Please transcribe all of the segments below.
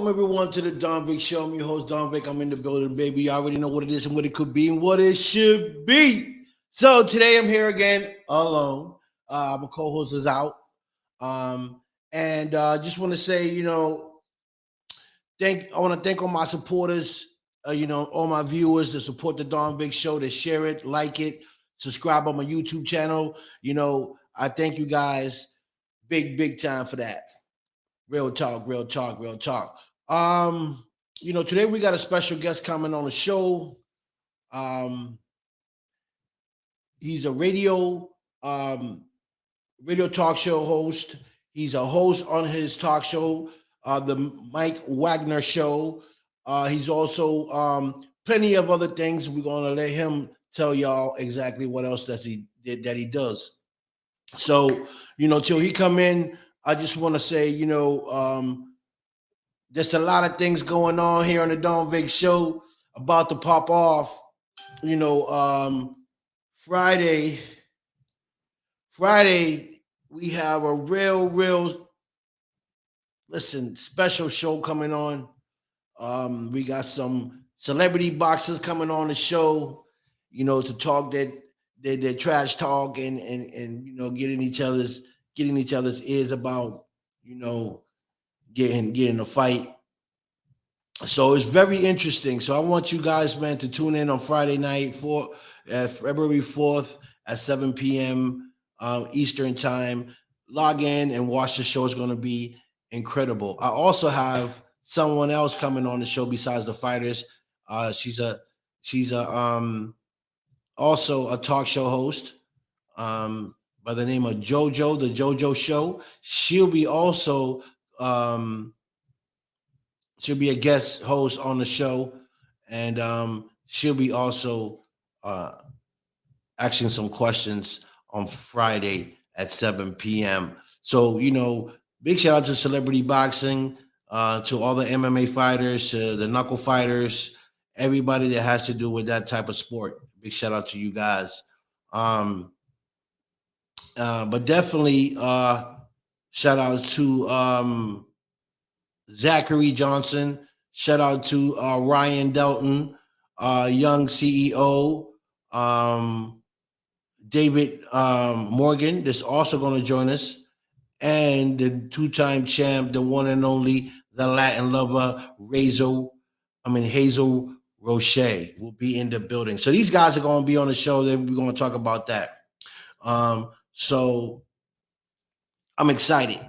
Welcome everyone to the Don Vic Show. I'm your host Don Vic. I'm in the building, baby. You already know what it is and what it could be and what it should be. So today I'm here again alone. My co-host is out, and just want to say, I want to thank all my supporters. All my viewers that support the Don Vic Show, that share it, like it, subscribe on my YouTube channel. I thank you guys big time for that. Real talk, real talk, real talk. Today we got a special guest coming on the show. He's a radio talk show host. He's a host on his talk show, the Mike Wagner Show. He's also plenty of other things. We're gonna let him tell y'all exactly what else that he does. So, till he come in, I just want to say, there's a lot of things going on here on the Don Vic Show about to pop off. Friday, we have a real special show coming on. We got some celebrity boxers coming on the show, to talk that trash talk and getting each other's ears about, getting a fight. So it's very interesting. So I want you guys, man, to tune in on Friday night for February 4th at 7 p.m. Eastern time. Log in and watch the show. It's going to be incredible. I also have someone else coming on the show besides the fighters. She's also a talk show host by the name of JoJo, the JoJo Show. She'll be also she'll be a guest host on the show, and she'll be also asking some questions on Friday at 7 p.m. So, big shout out to Celebrity Boxing, to all the MMA fighters, to the knuckle fighters, everybody that has to do with that type of sport. Big shout out to you guys. But definitely shout out to Zachary Johnson. Shout out to Ryan Delton, young CEO, David Morgan, that's also going to join us, and the two-time champ, the one and only, the Latin lover, Hazel Roche will be in the building. So these guys are going to be on the show. Then we're going to talk about that. So I'm excited,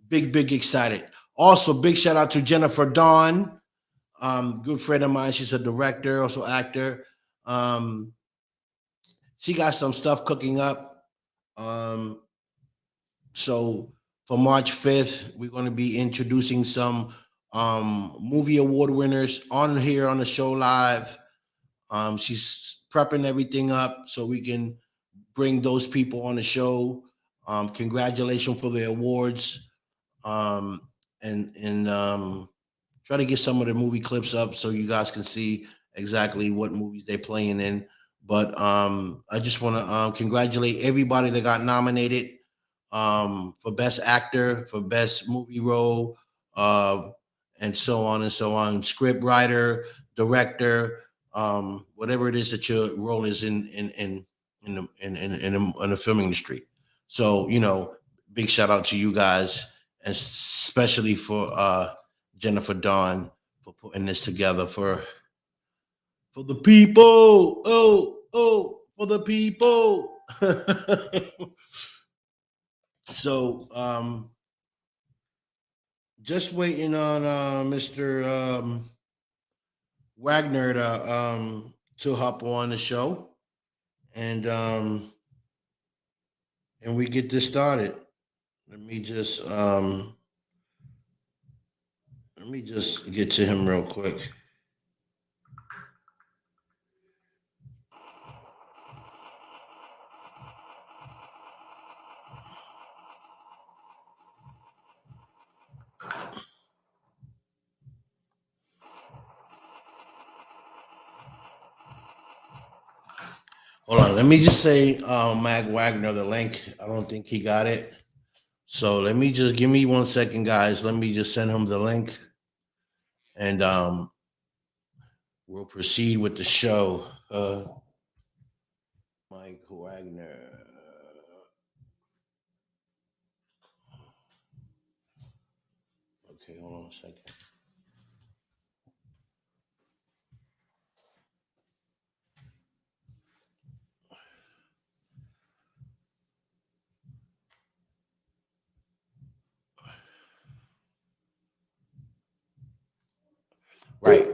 big excited. Also, big shout out to Jennifer Dawn, good friend of mine. She's a director, also actor. She got some stuff cooking up. So for March 5th, we're going to be introducing some movie award winners on here on the show live. She's prepping everything up so we can bring those people on the show. Congratulations for the awards. And try to get some of the movie clips up so you guys can see exactly what movies they're playing in. But I just want to congratulate everybody that got nominated for Best Actor, for Best Movie Role, and so on and so on. Script writer, director, whatever it is that your role is in the film industry. So, big shout out to you guys, and especially for Jennifer Dawn for putting this together for the people. Oh, for the people. So, just waiting on Mr. Wagner to hop on the show, and we get this started. Let me just get to him real quick. Hold on, let me just say Mike Wagner the link. I don't think he got it. So let me just give me 1 second, guys. Let me just send him the link. and we'll proceed with the show. Mike Wagner. Okay, hold on a second. Right.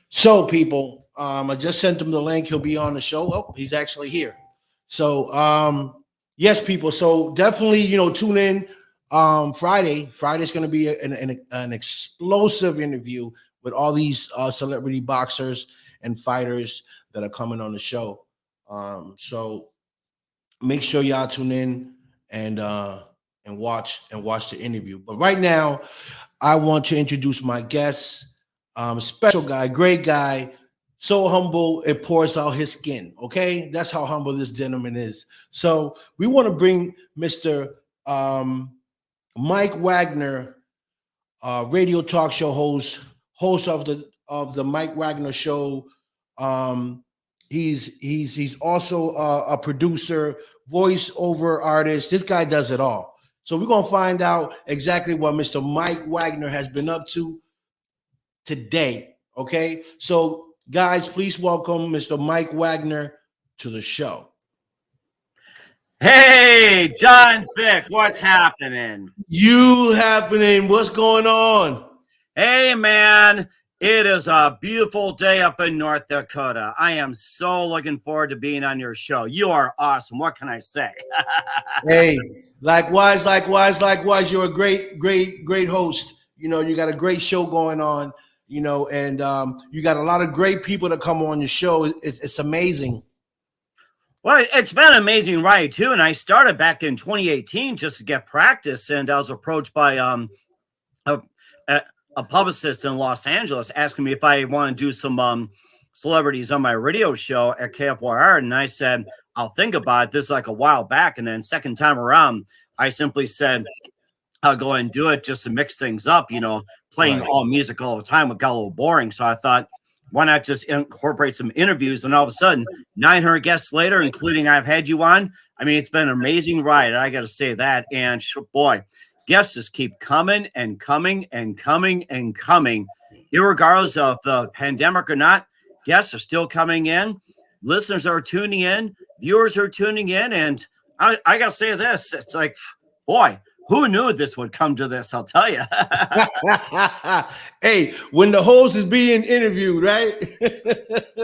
So, people, I just sent him the link. He'll be on the show. Oh, he's actually here. So, yes, people. So definitely, tune in. Friday. Friday's going to be an explosive interview with all these celebrity boxers and fighters that are coming on the show. So make sure y'all tune in and watch the interview. But right now, I want to introduce my guest. Special guy, great guy, so humble, it pours out his skin. Okay, that's how humble this gentleman is. So we want to bring Mr. Mike Wagner, radio talk show host of the Mike Wagner Show. He's also a producer, voiceover artist. This guy does it all. So we're gonna find out exactly what Mr. Mike Wagner has been up to today. Okay, so guys, please welcome Mr. Mike Wagner to the show. Hey, John Vick, what's happening? What's going on? Hey, man, it is a beautiful day up in North Dakota. I am so looking forward to being on your show. You are awesome. What can I say? Hey, likewise. You're a great host. You got a great show going on. And you got a lot of great people that come on your show. It's amazing. Well, it's been an amazing ride, too. And I started back in 2018 just to get practice. And I was approached by a publicist in Los Angeles asking me if I want to do some celebrities on my radio show at KFYR. And I said, I'll think about it. This is like a while back. And then second time around, I simply said, I'll go and do it just to mix things up, playing all music all the time. It got a little boring. So I thought, why not just incorporate some interviews? And all of a sudden, 900 guests later, including I've had you on. I mean, it's been an amazing ride. I got to say that. And boy, guests just keep coming and coming and coming and coming. Irregardless of the pandemic or not, guests are still coming in. Listeners are tuning in. Viewers are tuning in. And I got to say this. It's like, boy, who knew this would come to this? I'll tell you. Hey, when the host is being interviewed, right?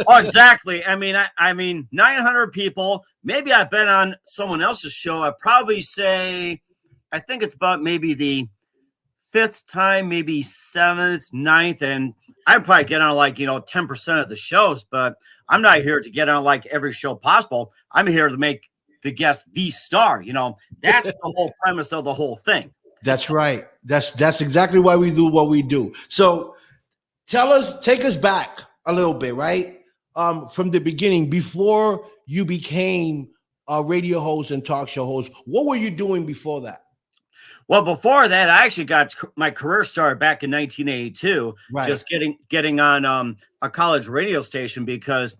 Oh, exactly. I mean, 900 people. Maybe I've been on someone else's show. I'd probably say, I think it's about maybe the 5th time, maybe 7th, 9th, and I'd probably get on 10% of the shows. But I'm not here to get on every show possible. I'm here to make the guest the star. That's the whole premise of the whole thing. That's right. That's exactly why we do what we do. So take us back a little bit, right? From the beginning, before you became a radio host and talk show host, what were you doing before that? Well, before that, I actually got my career started back in 1982, right. Just getting on a college radio station because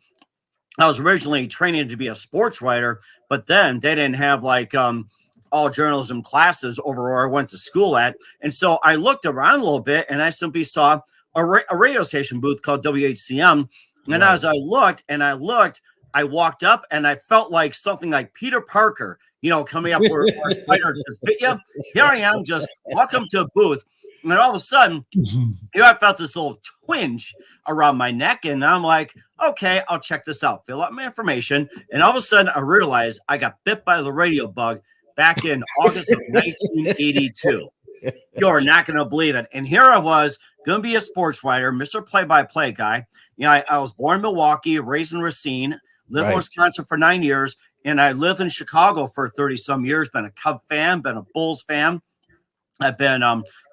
I was originally training to be a sports writer, but then they didn't have all journalism classes over where I went to school at. And so I looked around a little bit and I simply saw a radio station booth called WHCM. And right. As I looked, I walked up and I felt like something like Peter Parker, coming up where a spider to bit you. Here I am, just welcome to a booth. And then all of a sudden, I felt this little twinge around my neck. And I'm like, okay, I'll check this out, fill out my information. And all of a sudden, I realized I got bit by the radio bug back in August of 1982. You're not going to believe it. And here I was, going to be a sports writer, Mr. Play-by-Play guy. I was born in Milwaukee, raised in Racine, lived in Wisconsin for 9 years. And I lived in Chicago for 30-some years, been a Cub fan, been a Bulls fan. I've been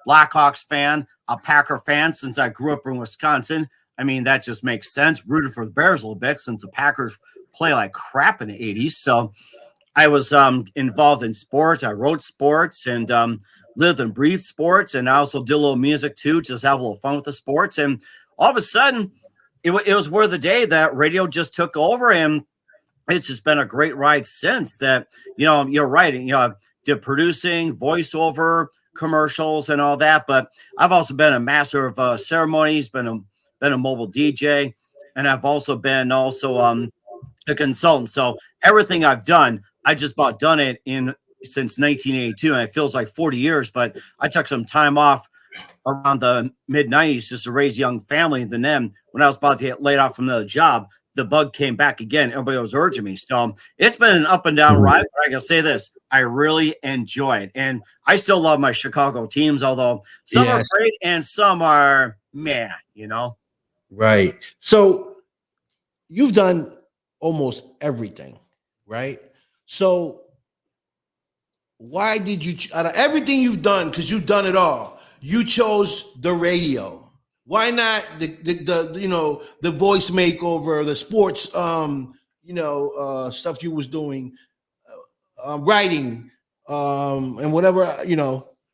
Blackhawks fan, a Packer fan since I grew up in Wisconsin. I mean, that just makes sense. Rooted for the Bears a little bit since the Packers play like crap in the 80s. So I was involved in sports. I wrote sports. And lived and breathed sports, and I also did a little music too, just have a little fun with the sports. And all of a sudden, it was where the day that radio just took over, and it's just been a great ride since that. You're right. Did producing, voiceover, commercials, and all that. But I've also been a master of ceremonies, been a mobile DJ, and I've also been a consultant. So everything I've done, I just about done it in since 1982, and it feels like 40 years. But I took some time off around the mid 90s just to raise a young family. And then when I was about to get laid off from another job, the bug came back again. Everybody was urging me. So it's been an up and down ride. But I can say this, I really enjoy it. And I still love my Chicago teams, although some are great and some are meh, Right. So you've done almost everything, right? So why did you, out of everything you've done, because you've done it all, you chose the radio? Why not the voice makeover, the sports stuff you was doing, writing, and whatever,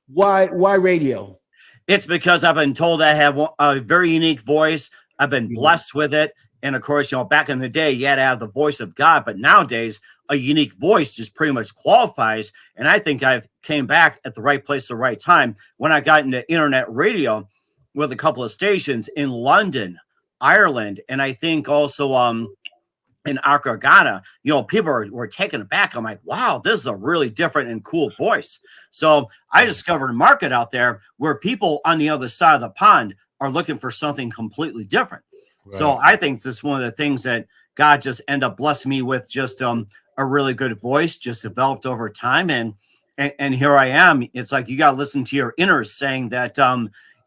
why radio? It's because I've been told I have a very unique voice. I've been blessed with it. And of course, back in the day, you had to have the voice of God, but nowadays a unique voice just pretty much qualifies. And I think I've came back at the right place at the right time when I got into internet radio with a couple of stations in London, Ireland, and I think also in Accra, Ghana. People were taken aback. I'm like, wow, this is a really different and cool voice. So I discovered a market out there where people on the other side of the pond are looking for something completely different. Right. So I think this is one of the things that God just ended up blessing me with, just a really good voice, just developed over time. And here I am. It's like you got to listen to your inner saying that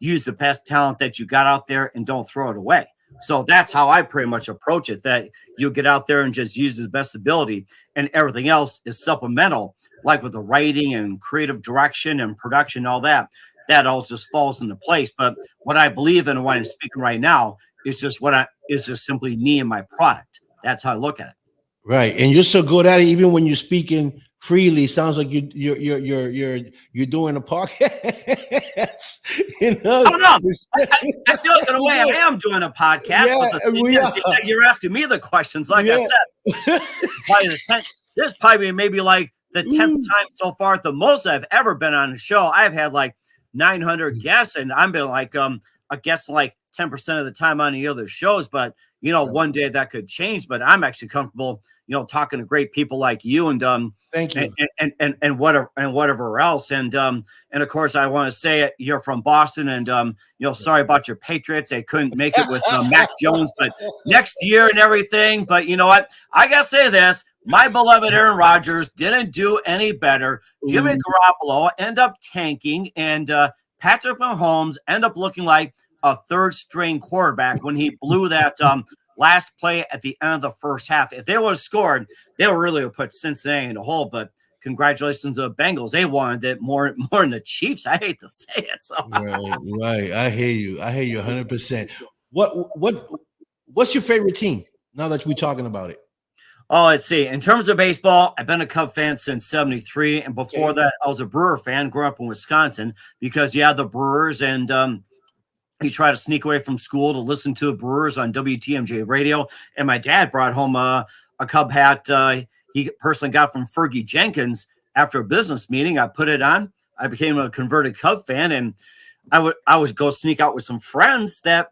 use the best talent that you got out there and don't throw it away. So that's how I pretty much approach it, that you get out there and just use the best ability, and everything else is supplemental, like with the writing and creative direction and production, all that all just falls into place. But what I believe in and what I'm speaking right now is just simply me and my product. That's how I look at it. Right. And you're so good at it, even when you're speaking freely. Sounds like you're doing a podcast. I don't know. I feel like in a way I am doing a podcast. Yeah, you're asking me the questions. Like I said, this probably maybe like the 10th time so far. The most I've ever been on a show. I've had like 900 guests, and I've been like a guest like 10% of the time on the other shows. But one day that could change. But I'm actually comfortable, talking to great people like you, and thank you, and whatever else, and of course I want to say it. You're from Boston, and sorry about your Patriots. They couldn't make it with Mac Jones, but next year and everything. But you know what? I gotta say this. My beloved Aaron Rodgers didn't do any better. Jimmy Garoppolo ended up tanking, and Patrick Mahomes ended up looking like a third-string quarterback when he blew that last play at the end of the first half. If they would have scored, they would really have put Cincinnati in the hole. But congratulations to the Bengals. They wanted it more than the Chiefs. I hate to say it. So. Right. I hear you 100%. What's your favorite team now that we're talking about it? Oh, let's see. In terms of baseball, I've been a Cub fan since '73. And before that, I was a Brewer fan growing up in Wisconsin, because you had the Brewers, and you try to sneak away from school to listen to the Brewers on WTMJ radio. And my dad brought home a Cub hat he personally got from Fergie Jenkins after a business meeting. I put it on. I became a converted Cub fan, and I would go sneak out with some friends that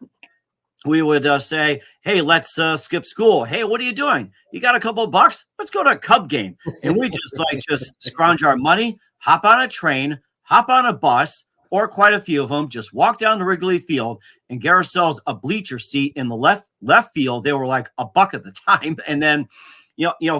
we would say, hey, let's skip school. Hey, what are you doing? You got a couple of bucks? Let's go to a Cub game. And we just scrounge our money, hop on a train, hop on a bus, or quite a few of them, just walk down to Wrigley Field and get ourselves a bleacher seat in the left field. They were like $1 at the time. And then,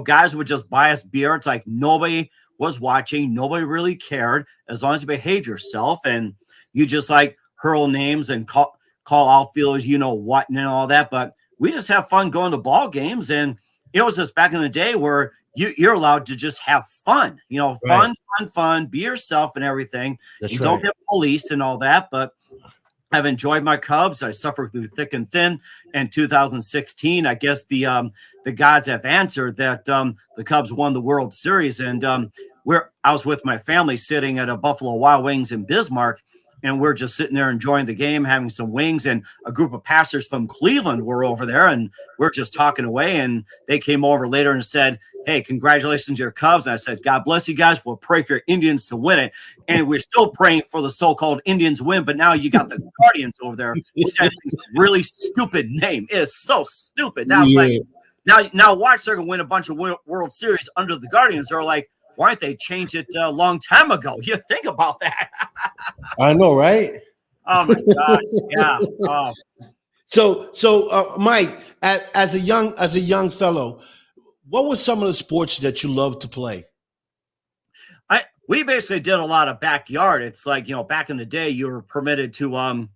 guys would just buy us beer. It's like nobody was watching. Nobody really cared, as long as you behave yourself. And you just like hurl names and call outfielders, what, and all that. But we just have fun going to ball games. And it was just back in the day where you're allowed to just have fun, fun, be yourself and everything. That's you right. Don't get policed and all that. But I've enjoyed my Cubs. I suffered through thick and thin. In 2016, I guess the gods have answered that the Cubs won the World Series. And I was with my family sitting at a Buffalo Wild Wings in Bismarck, and we're just sitting there enjoying the game, having some wings, and a group of pastors from Cleveland were over there, and we're just talking away, and they came over later and said, hey, congratulations to your Cubs. And I said, God bless you guys. We'll pray for your Indians to win it. And we're still praying for the so-called Indians win, but now you got the Guardians over there, which I think is a really stupid name. It is so stupid. Now it's like, now watch, they're going to win a bunch of World Series under the Guardians. They're like, why didn't they change it a long time ago? You think about that. I know, right? Oh my God. Yeah. Oh. So, Mike, as a young fellow, what were some of the sports that you loved to play? We basically did a lot of backyard. It's like, back in the day, you were permitted to, as long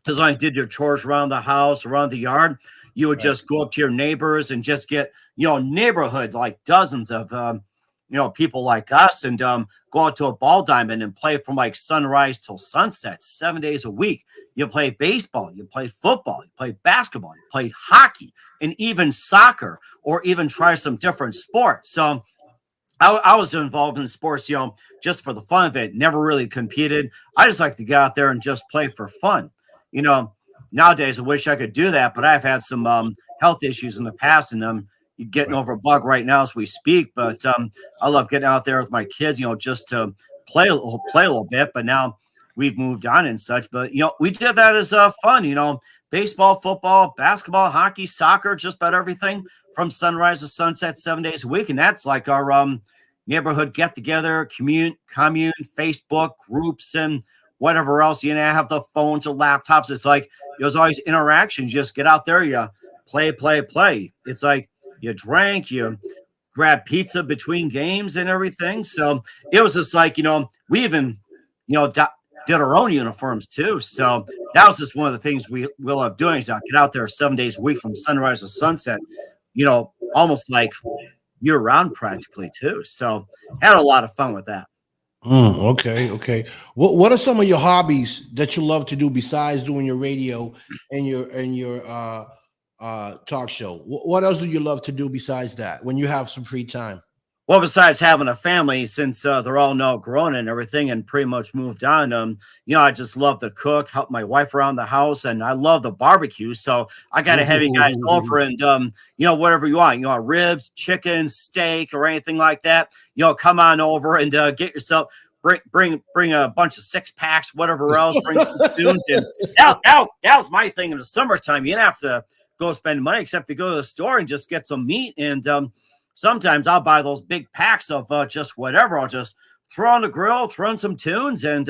as you did your chores around the house, around the yard, you would just go up to your neighbors and just get, neighborhood, like dozens of, people like us, and go out to a ball diamond and play from like sunrise till sunset, 7 days a week. You play baseball, you play football, you play basketball, you play hockey, and even soccer, or even try some different sports. So I was involved in sports, just for the fun of it, never really competed. I just like to get out there and just play for fun. Nowadays I wish I could do that, but I've had some health issues in the past, and getting over a bug right now as we speak. But I love getting out there with my kids, just to play a little bit. But now we've moved on and such. But we did that as fun. Baseball, football, basketball, hockey, soccer, just about everything from sunrise to sunset, 7 days a week. And that's like our neighborhood get together, commune, Facebook groups, and whatever else. Have the phones or laptops. It's like there's always interactions. Just get out there, you play. It's like you drank, you grab pizza between games and everything. So it was just like, we even, did our own uniforms too. So that was just one of the things we love doing, is get out there 7 days a week from sunrise to sunset, almost like year round practically too. So had a lot of fun with that. Okay. What are some of your hobbies that you love to do besides doing your radio and your talk show? What else do you love to do besides that when you have some free time? Well, besides having a family, since they're all now grown and everything and pretty much moved on, I just love to cook, help my wife around the house, and I love the barbecue. So I got to have you guys over, and whatever you want, ribs, chicken, steak, or anything like that. Come on over and get yourself. Bring a bunch of 6-packs, whatever else. Bring some tunes. And that was my thing in the summertime. You didn't have to go spend money except to go to the store and just get some meat. And sometimes I'll buy those big packs of just whatever. I'll just throw on the grill, throw in some tunes, and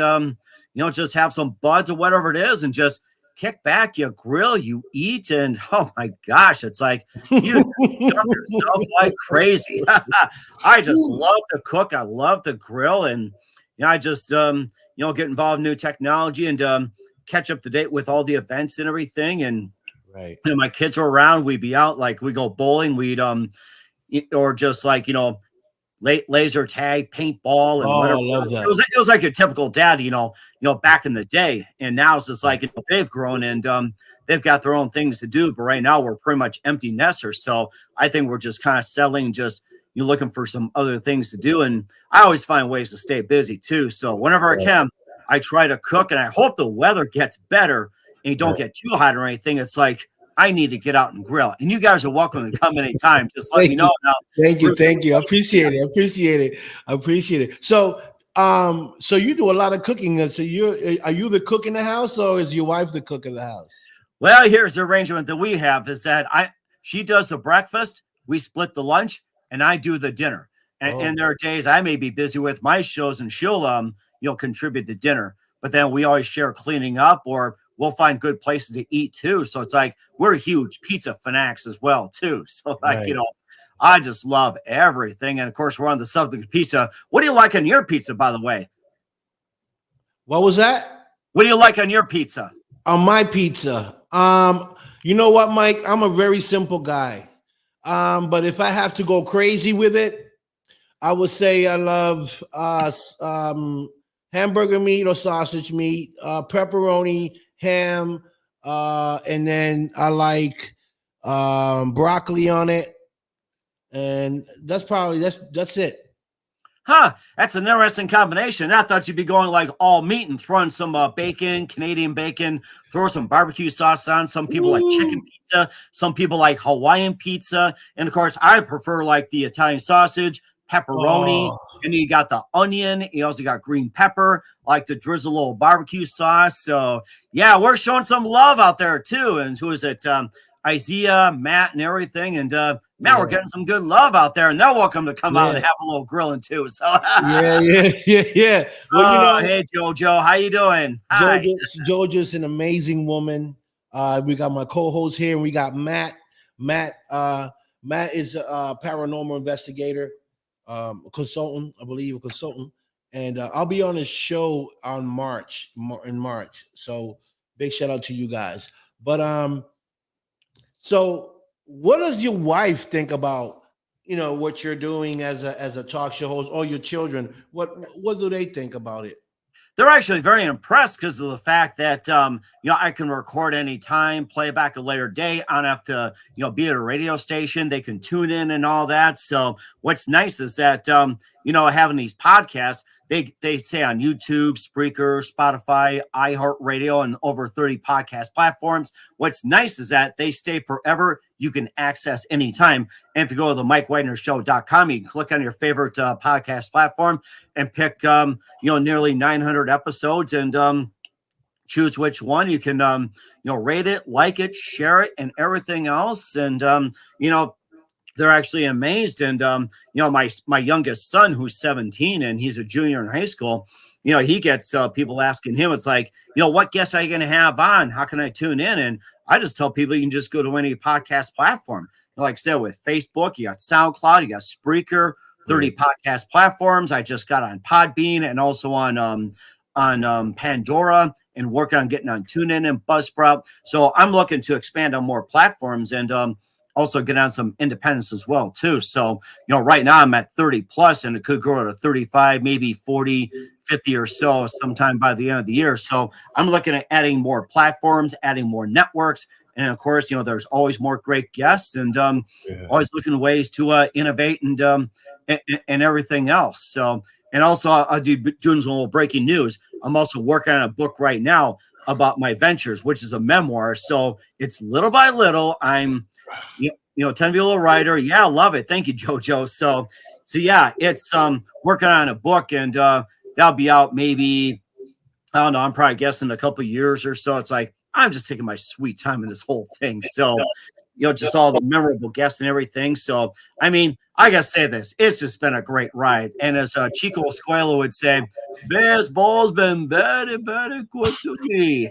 just have some buds or whatever it is, and just kick back, you grill, you eat, and oh my gosh, it's like you dump yourself like crazy. I just love to cook. I love to grill, and I just get involved in new technology and catch up to date with all the events and everything. And right, my kids are around. We'd be out, like we go bowling. We'd or just like laser tag, paintball, and whatever. I love that. It was like a typical dad, back in the day. And now it's just like they've grown and they've got their own things to do. But right now we're pretty much empty nesters. So I think we're just kind of settling, just looking for some other things to do. And I always find ways to stay busy too. So whenever I can, I try to cook, and I hope the weather gets better and you don't get too hot or anything. It's like I need to get out and grill, and you guys are welcome to come anytime. Just let me know. Now, thank you. I appreciate it. So, so you do a lot of cooking. So are you the cook in the house, or is your wife the cook in the house? Well, here's the arrangement that we have: is that she does the breakfast, we split the lunch, and I do the dinner. And there are days I may be busy with my shows, and she'll contribute the dinner. But then we always share cleaning up, or we'll find good places to eat too. So it's like we're huge pizza fanatics as well too. So like I just love everything. And of course, we're on the subject of pizza. What do you like on your pizza, by the way? What was that? What do you like on your pizza? On my pizza, you know what, Mike? I'm a very simple guy. But if I have to go crazy with it, I would say I love hamburger meat or sausage meat, pepperoni, ham, and then I like broccoli on it, and that's it. Huh, that's an interesting combination. I thought you'd be going like all meat and throwing some bacon, Canadian bacon, throw some barbecue sauce on. Some people like chicken Ooh. pizza, some people like Hawaiian pizza. And of course, I prefer like the Italian sausage, pepperoni, Oh, and then you got the onion. You also got green pepper, like to drizzle a little barbecue sauce. So yeah, we're showing some love out there too. And who is it? Isaiah, Matt, and everything. And Matt, we're yeah, getting some good love out there, and they're welcome to come out yeah, and have a little grilling too. So, yeah, yeah, yeah. Well, oh, hey Jojo, how you doing? Hi. Georgia's an amazing woman. We got my co-host here, and we got Matt. Matt, Matt is a paranormal investigator, consultant, I believe, a consultant. And I'll be on his show on in March. So big shout out to you guys. But so what does your wife think about what you're doing as a talk show host, or your children? What do they think about it? They're actually very impressed because of the fact that I can record anytime, play it back a later date. I don't have to be at a radio station. They can tune in and all that. So what's nice is that having these podcasts, they say on YouTube, Spreaker, Spotify, iHeartRadio, and over 30 podcast platforms. What's nice is that they stay forever. You can access anytime. And if you go to the MikeWagnerShow.com, you can click on your favorite podcast platform and pick nearly 900 episodes and choose which one. You can rate it, like it, share it, and everything else. And they're actually amazed. And my youngest son, who's 17 and he's a junior in high school, he gets people asking him, it's like, what guests are you going to have on? How can I tune in? And I just tell people you can just go to any podcast platform. Like I said, with Facebook, you got SoundCloud, you got Spreaker, 30 podcast platforms. I just got on Podbean and also on Pandora, and work on getting on TuneIn and Buzzsprout. So I'm looking to expand on more platforms and also get on some independents as well too. So right now I'm at 30 plus, and it could grow to 35, maybe 40, 50 or so sometime by the end of the year. So I'm looking at adding more platforms, adding more networks. And of course, there's always more great guests, and always looking ways to innovate and everything else. So, and also I'll doing some little breaking news. I'm also working on a book right now about my ventures, which is a memoir. So it's little by little. I'm, 10 to be a little writer. Yeah, I love it. Thank you, Jojo. So yeah, it's working on a book, and that'll be out maybe, I don't know, I'm probably guessing a couple of years or so. It's like, I'm just taking my sweet time in this whole thing. So, just all the memorable guests and everything. So, I mean, I got to say this, it's just been a great ride. And as Chico Escuela would say, baseball's been very, very good to me.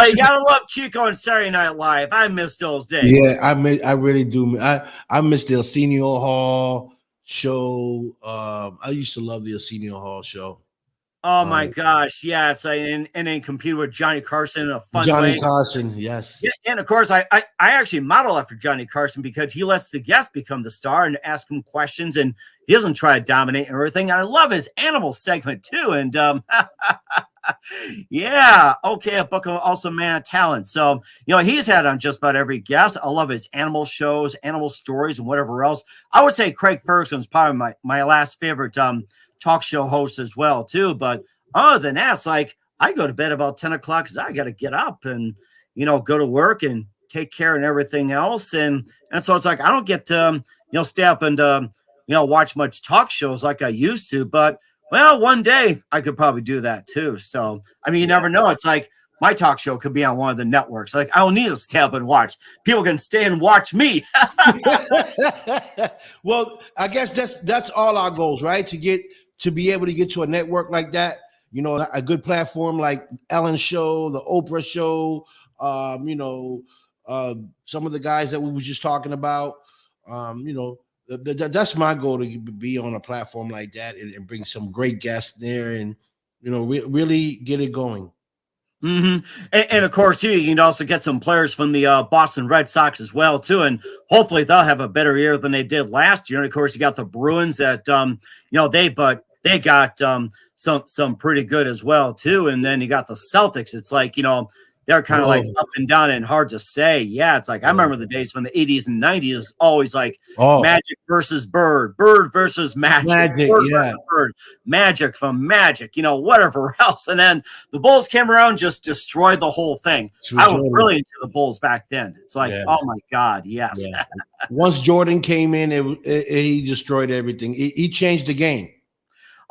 You gotta love Chico and Saturday Night Live. I miss those days. Yeah, I really do. I miss the Arsenio Hall show. I used to love the Arsenio Hall show. Oh my gosh, yeah, it's like, and then compete with Johnny Carson in a fun Johnny way. Carson, yes. Yeah, and of course, I actually model after Johnny Carson because he lets the guest become the star and ask him questions, and he doesn't try to dominate and everything. I love his animal segment too, and yeah, okay, a book of also Man of Talent. So he's had on just about every guest. I love his animal shows, animal stories, and whatever else. I would say Craig Ferguson's probably my last favorite talk show host as well too. But other than that, it's like I go to bed about 10 o'clock because I got to get up and go to work and take care and everything else. And so it's like I don't get to stay up and watch much talk shows like I used to. But well, one day I could probably do that too. So I mean, you never know. It's like my talk show could be on one of the networks. Like I don't need to stay up and watch. People can stay and watch me. Well, I guess that's all our goals, right? To be able to get to a network like that, a good platform like Ellen's show, the Oprah show, some of the guys that we were just talking about, that's my goal, to be on a platform like that and bring some great guests there and, really get it going. Mm-hmm. And of course, too, you can also get some players from the Boston Red Sox as well, too. And hopefully they'll have a better year than they did last year. And of course, you got the Bruins that, they got some pretty good as well, too. And then you got the Celtics. It's like, they're kind of like Oh, up and down and hard to say. Yeah, it's like I remember the days when the 80s and 90s always like oh, Magic versus Bird, Bird versus Magic, Magic, Bird yeah. versus Bird, Magic from Magic, whatever else. And then the Bulls came around, just destroyed the whole thing. I was really into the Bulls back then. It's like, Yeah. oh my God, yes. Yeah. Once Jordan came in, he destroyed everything. He changed the game.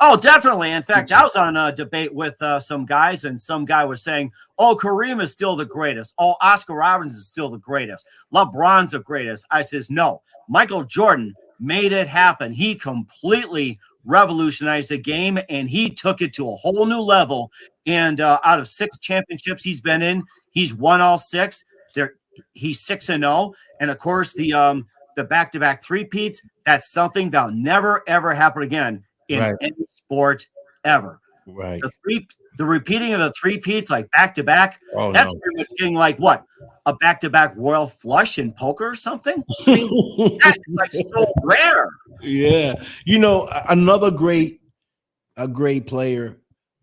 Oh, definitely. In fact, I was on a debate with some guys, and some guy was saying, oh, Kareem is still the greatest. Oh, Oscar Robertson is still the greatest. LeBron's the greatest. I says, no, Michael Jordan made it happen. He completely revolutionized the game, and he took it to a whole new level. And out of 6 championships he's been in, he's won all 6. He's 6-0. And, of course, the back-to-back three-peats, that's something that'll never, ever happen again in any sport ever. Right. The repeating of the three-peats, like back-to-back, that's pretty much getting like what? A back-to-back royal flush in poker or something? I mean, that's like so rare. Yeah. Another great player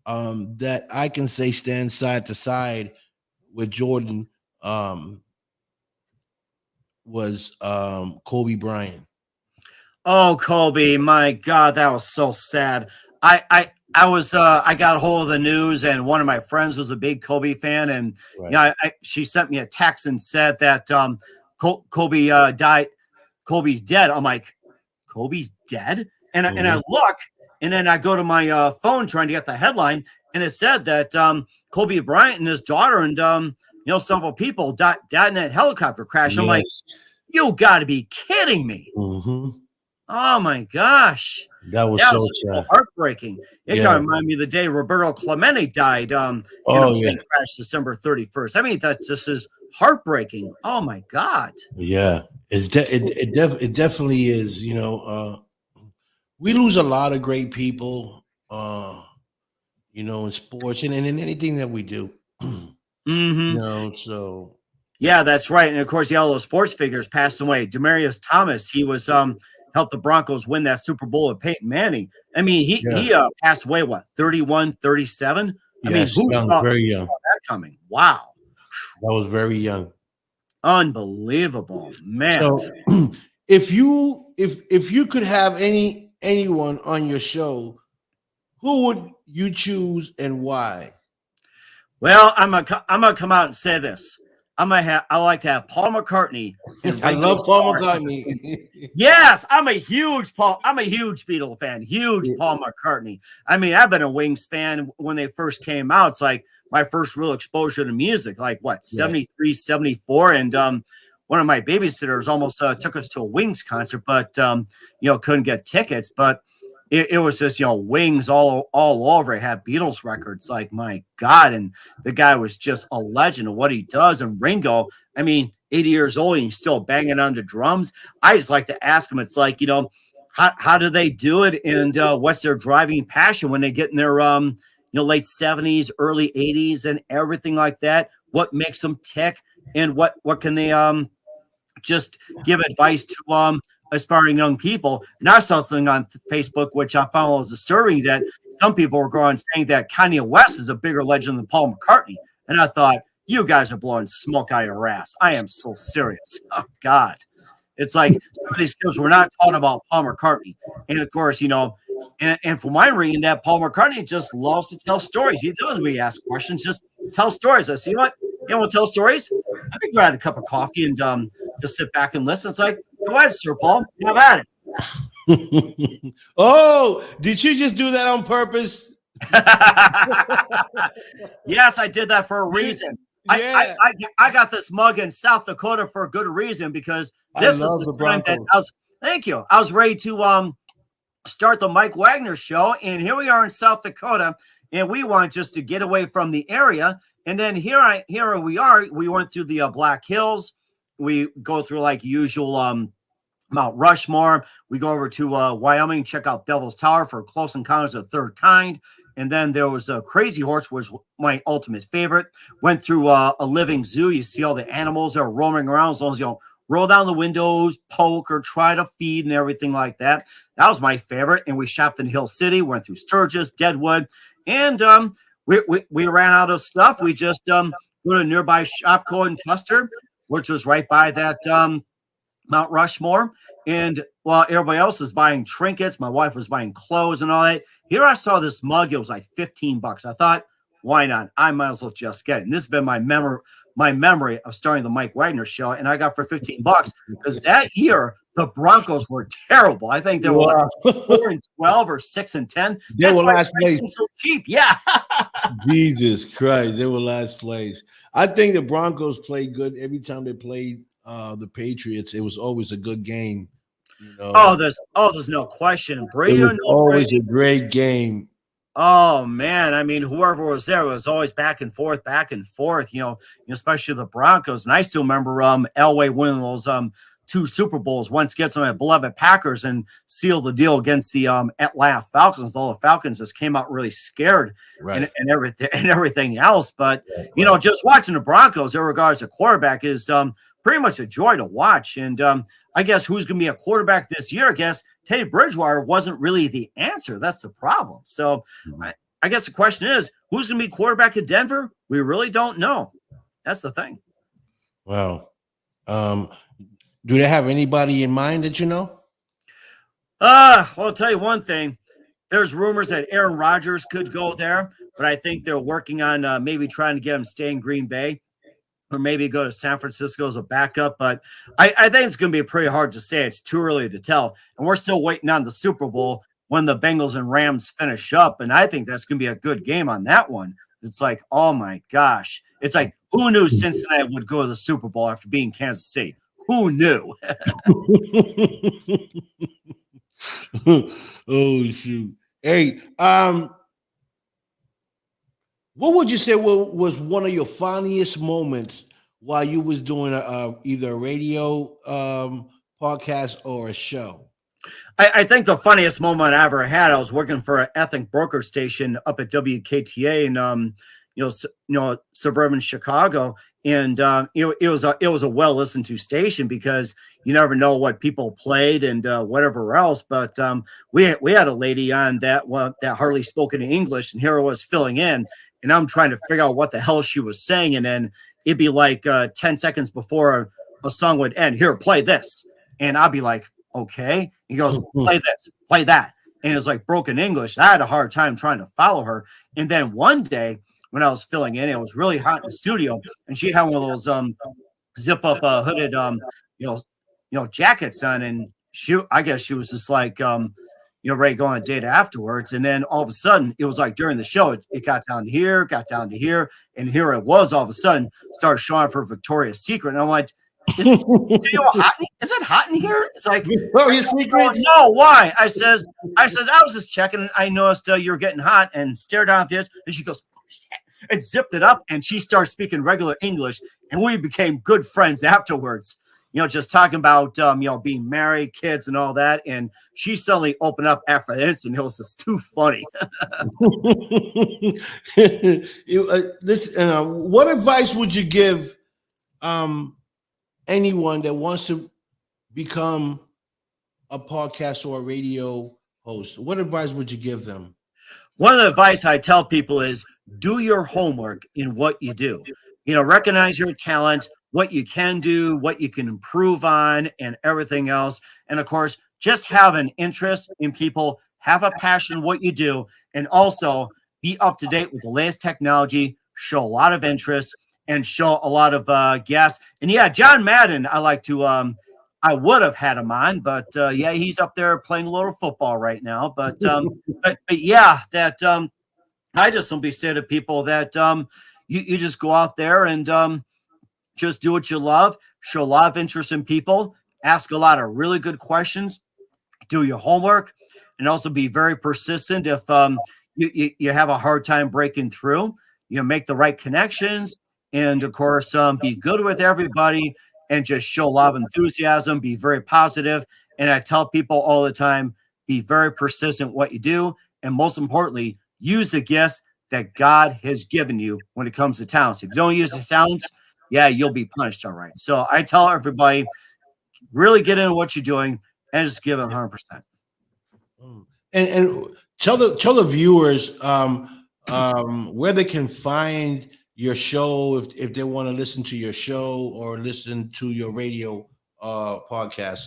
that I can say stands side to side with Jordan was Kobe Bryant. Oh, Kobe, my God, that was so sad. I got a hold of the news, and one of my friends was a big Kobe fan, and she sent me a text and said that Kobe died. Kobe's dead. I'm like, Kobe's dead? And I look, and then I go to my phone trying to get the headline, and it said that Kobe Bryant and his daughter and several people died in that helicopter crash. I'm like, you got to be kidding me. Mm-hmm. Oh my gosh. That was so heartbreaking. It kind of reminded me of the day Roberto Clemente died in a plane crash December 31st. I mean, that just is heartbreaking. Oh my God. Yeah. It definitely is. We lose a lot of great people in sports and in anything that we do. So yeah, that's right. And of course, all those sports figures passed away. Demarius Thomas, he was helped the Broncos win that Super Bowl with Peyton Manning. I mean, he passed away, what, 31, 37? I mean, who saw that coming? Wow. That was very young. Unbelievable, man. So if you could have anyone on your show, who would you choose and why? Well, I'm gonna come out and say this. I like to have Paul McCartney. I love Paul McCartney. Yes, I'm a huge Beatle fan. Huge Paul McCartney. I mean, I've been a Wings fan when they first came out. It's like my first real exposure to music, like what, 73, 74. And one of my babysitters almost took us to a Wings concert, but couldn't get tickets. But it was just, Wings all over. It had Beatles records, like, my God. And the guy was just a legend of what he does. And Ringo, I mean, 80 years old and he's still banging on the drums. I just like to ask him, it's like, how do they do it? And what's their driving passion when they get in their, late 70s, early 80s and everything like that? What makes them tick? And what can they just give advice to aspiring young people? And I saw something on Facebook, which I found was disturbing, that some people were going saying that Kanye West is a bigger legend than Paul McCartney. And I thought, you guys are blowing smoke out of your ass. I am so serious. Oh, God. It's like some of these kids were not taught about Paul McCartney. And of course, and from my reading, that Paul McCartney just loves to tell stories. He doesn't really ask questions, just tell stories. I see, what? You want to tell stories? I can grab a cup of coffee and just sit back and listen. It's like, go ahead, Sir Paul. Have at it. Oh, did you just do that on purpose? Yes, I did that for a reason. Yeah. I got this mug in South Dakota for a good reason, because this is the time that thank you. I was ready to start the Mike Wagner show, and here we are in South Dakota, and we want just to get away from the area. And then here we are. We went through the Black Hills. We go through like usual Mount Rushmore. We go over to Wyoming, check out Devil's Tower for Close Encounters of the Third Kind. And then there was a Crazy Horse, which was my ultimate favorite. Went through a living zoo. You see all the animals that are roaming around, as long as you don't roll down the windows, poke, or try to feed and everything like that. That was my favorite. And we shopped in Hill City, went through Sturgis, Deadwood, and we ran out of stuff. We just go to a nearby Shopko in Custer, which was right by that Mount Rushmore. And while everybody else is buying trinkets, my wife was buying clothes and all that. Here I saw this mug. It was like $15. I thought, why not? I might as well just get it. And this has been my memory of starting the Mike Wagner show. And I got for $15 because that year the Broncos were terrible. I think they were like 4-12 or 6-10. They were last place. So cheap. Yeah. Jesus Christ. They were last place. I think the Broncos played good every time they played the Patriots. It was always a good game. You know? There's no question. Brady it was always a great game. Oh man, I mean, whoever was there was always back and forth, you know, especially the Broncos. And I still remember Elway winning those 2 Super Bowls. Once gets them at beloved Packers and seal the deal against the Atlanta Falcons. All the Falcons just came out really scared, right, and everything else. But you know, just watching the Broncos in regards to quarterback is pretty much a joy to watch. And I guess who's going to be a quarterback this year? I guess Teddy Bridgewater wasn't really the answer. That's the problem. So I guess the question is, who's going to be quarterback at Denver? We really don't know. That's the thing. Wow. Do they have anybody in mind that you know? Well, I'll tell you one thing. There's rumors that Aaron Rodgers could go there, but I think they're working on maybe trying to get him to stay in Green Bay, or maybe go to San Francisco as a backup. But I think it's going to be pretty hard to say. It's too early to tell. And we're still waiting on the Super Bowl when the Bengals and Rams finish up. And I think that's going to be a good game on that one. It's like, oh my gosh. It's like, who knew Cincinnati would go to the Super Bowl after being Kansas City? Who knew? Oh, shoot. Hey, what would you say was one of your funniest moments while you was doing either a radio podcast or a show? I think the funniest moment I ever had, I was working for an ethnic broker station up at WKTA in suburban Chicago, and it was a well listened to station because you never know what people played and whatever else. But we had a lady on that hardly spoke any English, and here I was filling in. And I'm trying to figure out what the hell she was saying. And then it'd be like 10 seconds before a song would end. Here, play this. And I'd be like, okay. He goes, play this, play that. And it was like broken English. I had a hard time trying to follow her. And then one day when I was filling in, it was really hot in the studio. And she had one of those zip up hooded, jackets on. And I guess she was just like, ready to go on a date afterwards. And then all of a sudden, it was like during the show, it got down to here, and here it was all of a sudden, started showing for Victoria's Secret. And I'm like, is it hot in here? It's like, Victoria's Secret? No, why? I says, I was just checking, and I noticed you were getting hot, and stared down at this, and she goes, oh, shit, and zipped it up, and she started speaking regular English, and we became good friends afterwards. Just talking about, being married, kids, and all that. And she suddenly opened up after this, and it was just too funny. What advice would you give anyone that wants to become a podcast or a radio host? What advice would you give them? One of the advice I tell people is do your homework in what you do. Recognize your talent, what you can do, what you can improve on, and everything else. And of course, just have an interest in people, have a passion in what you do, and also be up to date with the latest technology, show a lot of interest, and show a lot of gas. And yeah, John Madden, I would have had him on, but he's up there playing a little football right now. But yeah, that I just simply say to people that you just go out there and just do what you love, show a lot of interest in people, ask a lot of really good questions, do your homework, and also be very persistent. If you have a hard time breaking through, make the right connections, and of course, be good with everybody, and just show a lot of enthusiasm, be very positive. And I tell people all the time, be very persistent in what you do, and most importantly, use the gifts that God has given you when it comes to talents. If you don't use the talents, you'll be punished. All right. So I tell everybody, really get into what you're doing and just give it 100%. And tell the viewers where they can find your show, if they want to listen to your show or listen to your radio podcast?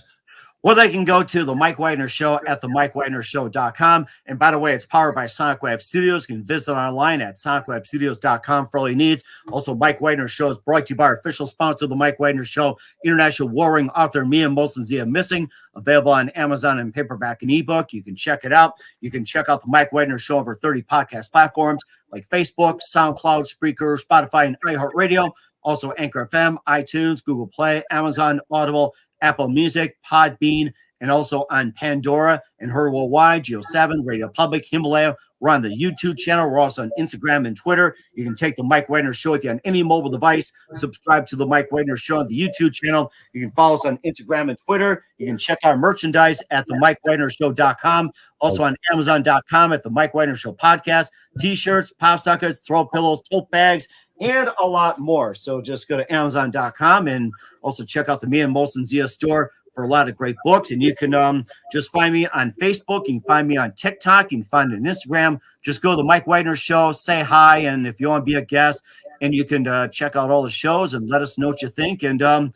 Or they can go to the Mike Wagner Show at the MikeWagnerShow.com. And by the way, it's powered by Sonic Web Studios. You can visit online at SonicWebStudios.com for all your needs. Also, Mike Wagner Show is brought to you by our official sponsor of the Mike Wagner Show, international warring author Mia Molson-Zia Missing, available on Amazon and paperback and ebook. You can check it out. You can check out the Mike Wagner Show over 30 podcast platforms like Facebook, SoundCloud, Spreaker, Spotify, and iHeartRadio. Also, Anchor FM, iTunes, Google Play, Amazon, Audible, Apple Music, Podbean, and also on Pandora and Her Worldwide, Geo7, Radio Public, Himalaya. We're on the YouTube channel. We're also on Instagram and Twitter. You can take the Mike Wagner Show with you on any mobile device. Subscribe to the Mike Wagner Show on the YouTube channel. You can follow us on Instagram and Twitter. You can check our merchandise at the MikeWagnerShow.com. Also on Amazon.com at the Mike Wagner Show podcast. T-shirts, pop sockets, throw pillows, tote bags, and a lot more. So just go to Amazon.com and also check out the Mia Molson-Zia store for a lot of great books. And you can just find me on Facebook. You can find me on TikTok. You can find me on Instagram. Just go to the Mike Wagner Show, say hi, and if you want to be a guest, and you can check out all the shows and let us know what you think. And don't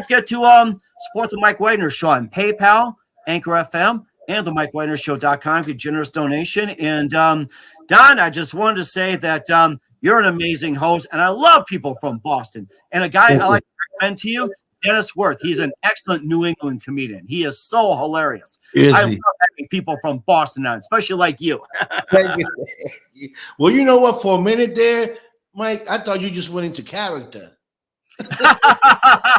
forget to support the Mike Wagner Show on PayPal, Anchor FM, and the MikeWagnerShow.com for your generous donation. And Don, I just wanted to say that you're an amazing host, and I love people from Boston. And a guy I like to recommend to you, Dennis Worth. He's an excellent New England comedian. He is so hilarious. I love having people from Boston on, especially like you. Well, you know what? For a minute there, Mike, I thought you just went into character. I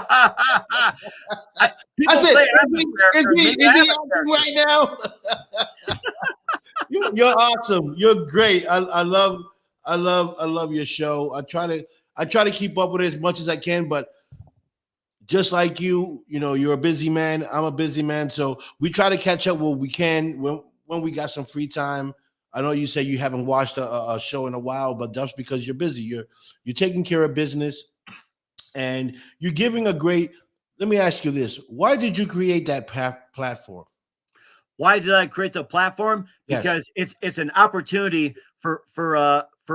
said, is he acting right now? You're awesome. You're great. I love your show. I try to keep up with it as much as I can, but just like you, you're a busy man. I'm a busy man, so we try to catch up when we can when we got some free time. I know you say you haven't watched a show in a while, but that's because you're busy. You're taking care of business, and you're giving a great. Let me ask you this: why did you create that platform? Why did I create the platform? Because it's an opportunity for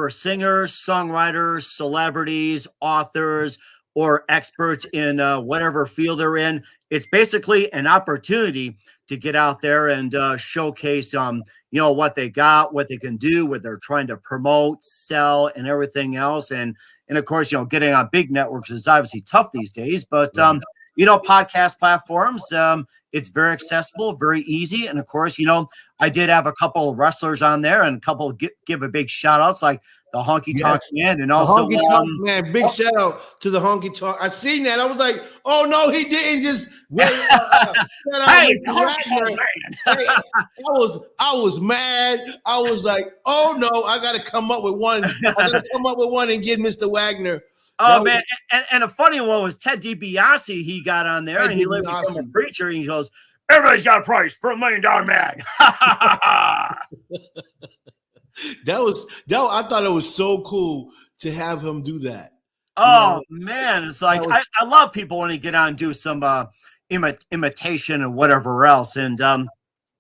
singers, songwriters, celebrities, authors, or experts in whatever field they're in. It's basically an opportunity to get out there and showcase what they got, what they can do, what they're trying to promote, sell, and everything else. And of course, getting on big networks is obviously tough these days, but podcast platforms, it's very accessible, very easy. And of course, I did have a couple of wrestlers on there and a couple give a big shout outs like the Honky Tonk Man, and also Honky Tonk Man. Big shout out to the Honky Tonk. I seen that. I was like, oh no, he didn't just wait. I was mad. I was like, oh no, I got to come up with one. And get Mr. Wagner. Oh man, and a funny one was Ted DiBiase. He got on there and he lived become a preacher. And he goes, "Everybody's got a price for $1 million man." I thought it was so cool to have him do that. Oh man, it's like I love people when they get on and do some imitation and whatever else. And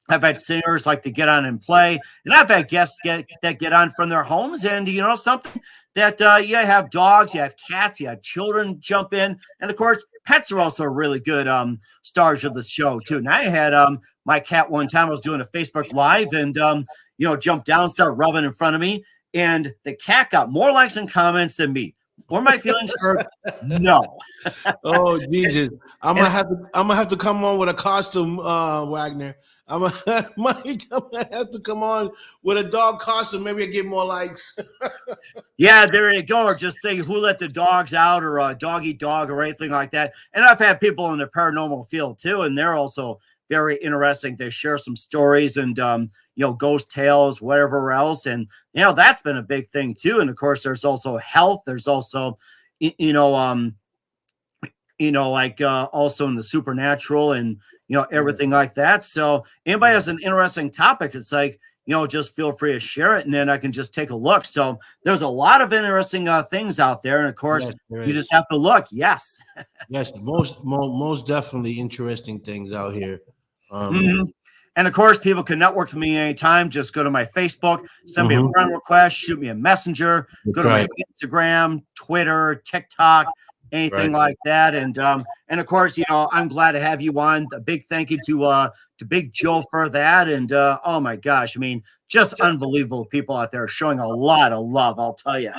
I've had singers like to get on and play, and I've had guests that get on from their homes. And something that you have dogs, you have cats, you have children jump in, and of course pets are also really good stars of the show too. And I had my cat one time. I was doing a Facebook Live and jumped down, started rubbing in front of me, and the cat got more likes and comments than me. Were my feelings hurt? No. Oh Jesus! I'm gonna have to come on with a costume, Wagner. I'm gonna have to come on with a dog costume. Maybe I get more likes. Yeah, there you go. Or just say who let the dogs out, or a doggy dog, or anything like that. And I've had people in the paranormal field too, and they're also very interesting. They share some stories and ghost tales, whatever else, and that's been a big thing too. And of course, there's also health. There's also also in the supernatural and everything like that. So anybody has an interesting topic, it's like just feel free to share it, and then I can just take a look. So there's a lot of interesting things out there, and of course, you just have to look. Yes, most definitely interesting things out here. And of course, people can network with me anytime. Just go to my Facebook, send me a friend request, shoot me a messenger, go to my Instagram, Twitter, TikTok, anything like that. And of course, I'm glad to have you on. A big thank you to Big Joe for that. And oh my gosh, I mean, just unbelievable people out there showing a lot of love, I'll tell you.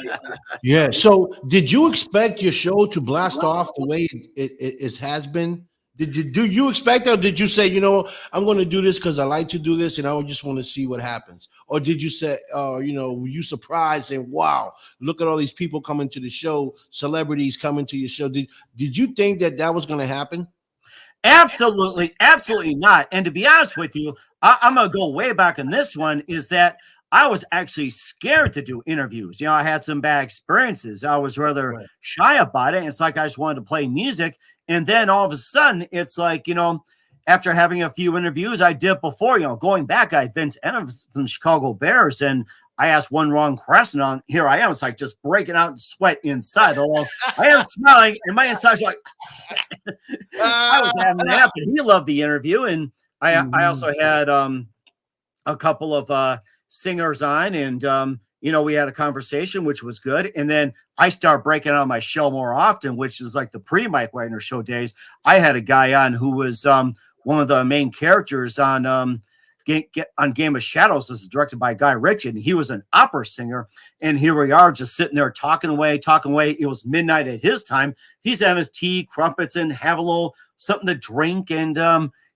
Yeah. So did you expect your show to blast off the way it has been? Do you expect that, or did you say, I'm going to do this because I like to do this and I just want to see what happens? Or did you say, were you surprised and wow, look at all these people coming to the show, celebrities coming to your show? Did you think that was going to happen? Absolutely, absolutely not. And to be honest with you, I'm going to go way back in this one, is that I was actually scared to do interviews. I had some bad experiences. I was rather shy about it. It's like I just wanted to play music. And then all of a sudden, it's like, after having a few interviews I did before, going back, I had Vince Ennis from the Chicago Bears, and I asked one wrong question on. Here I am. It's like just breaking out in sweat inside. Although I am smiling, and my inside's like, I was having an app, and he loved the interview. And I also had a couple of singers on, and we had a conversation, which was good. And then I started breaking out on my show more often, which is like the pre-Mike Wagner show days. I had a guy on who was one of the main characters on Game of Shadows. This is directed by Guy Ritchie, and he was an opera singer. And here we are just sitting there talking away. It was midnight at his time. He's having his tea, crumpets, and have a little something to drink. And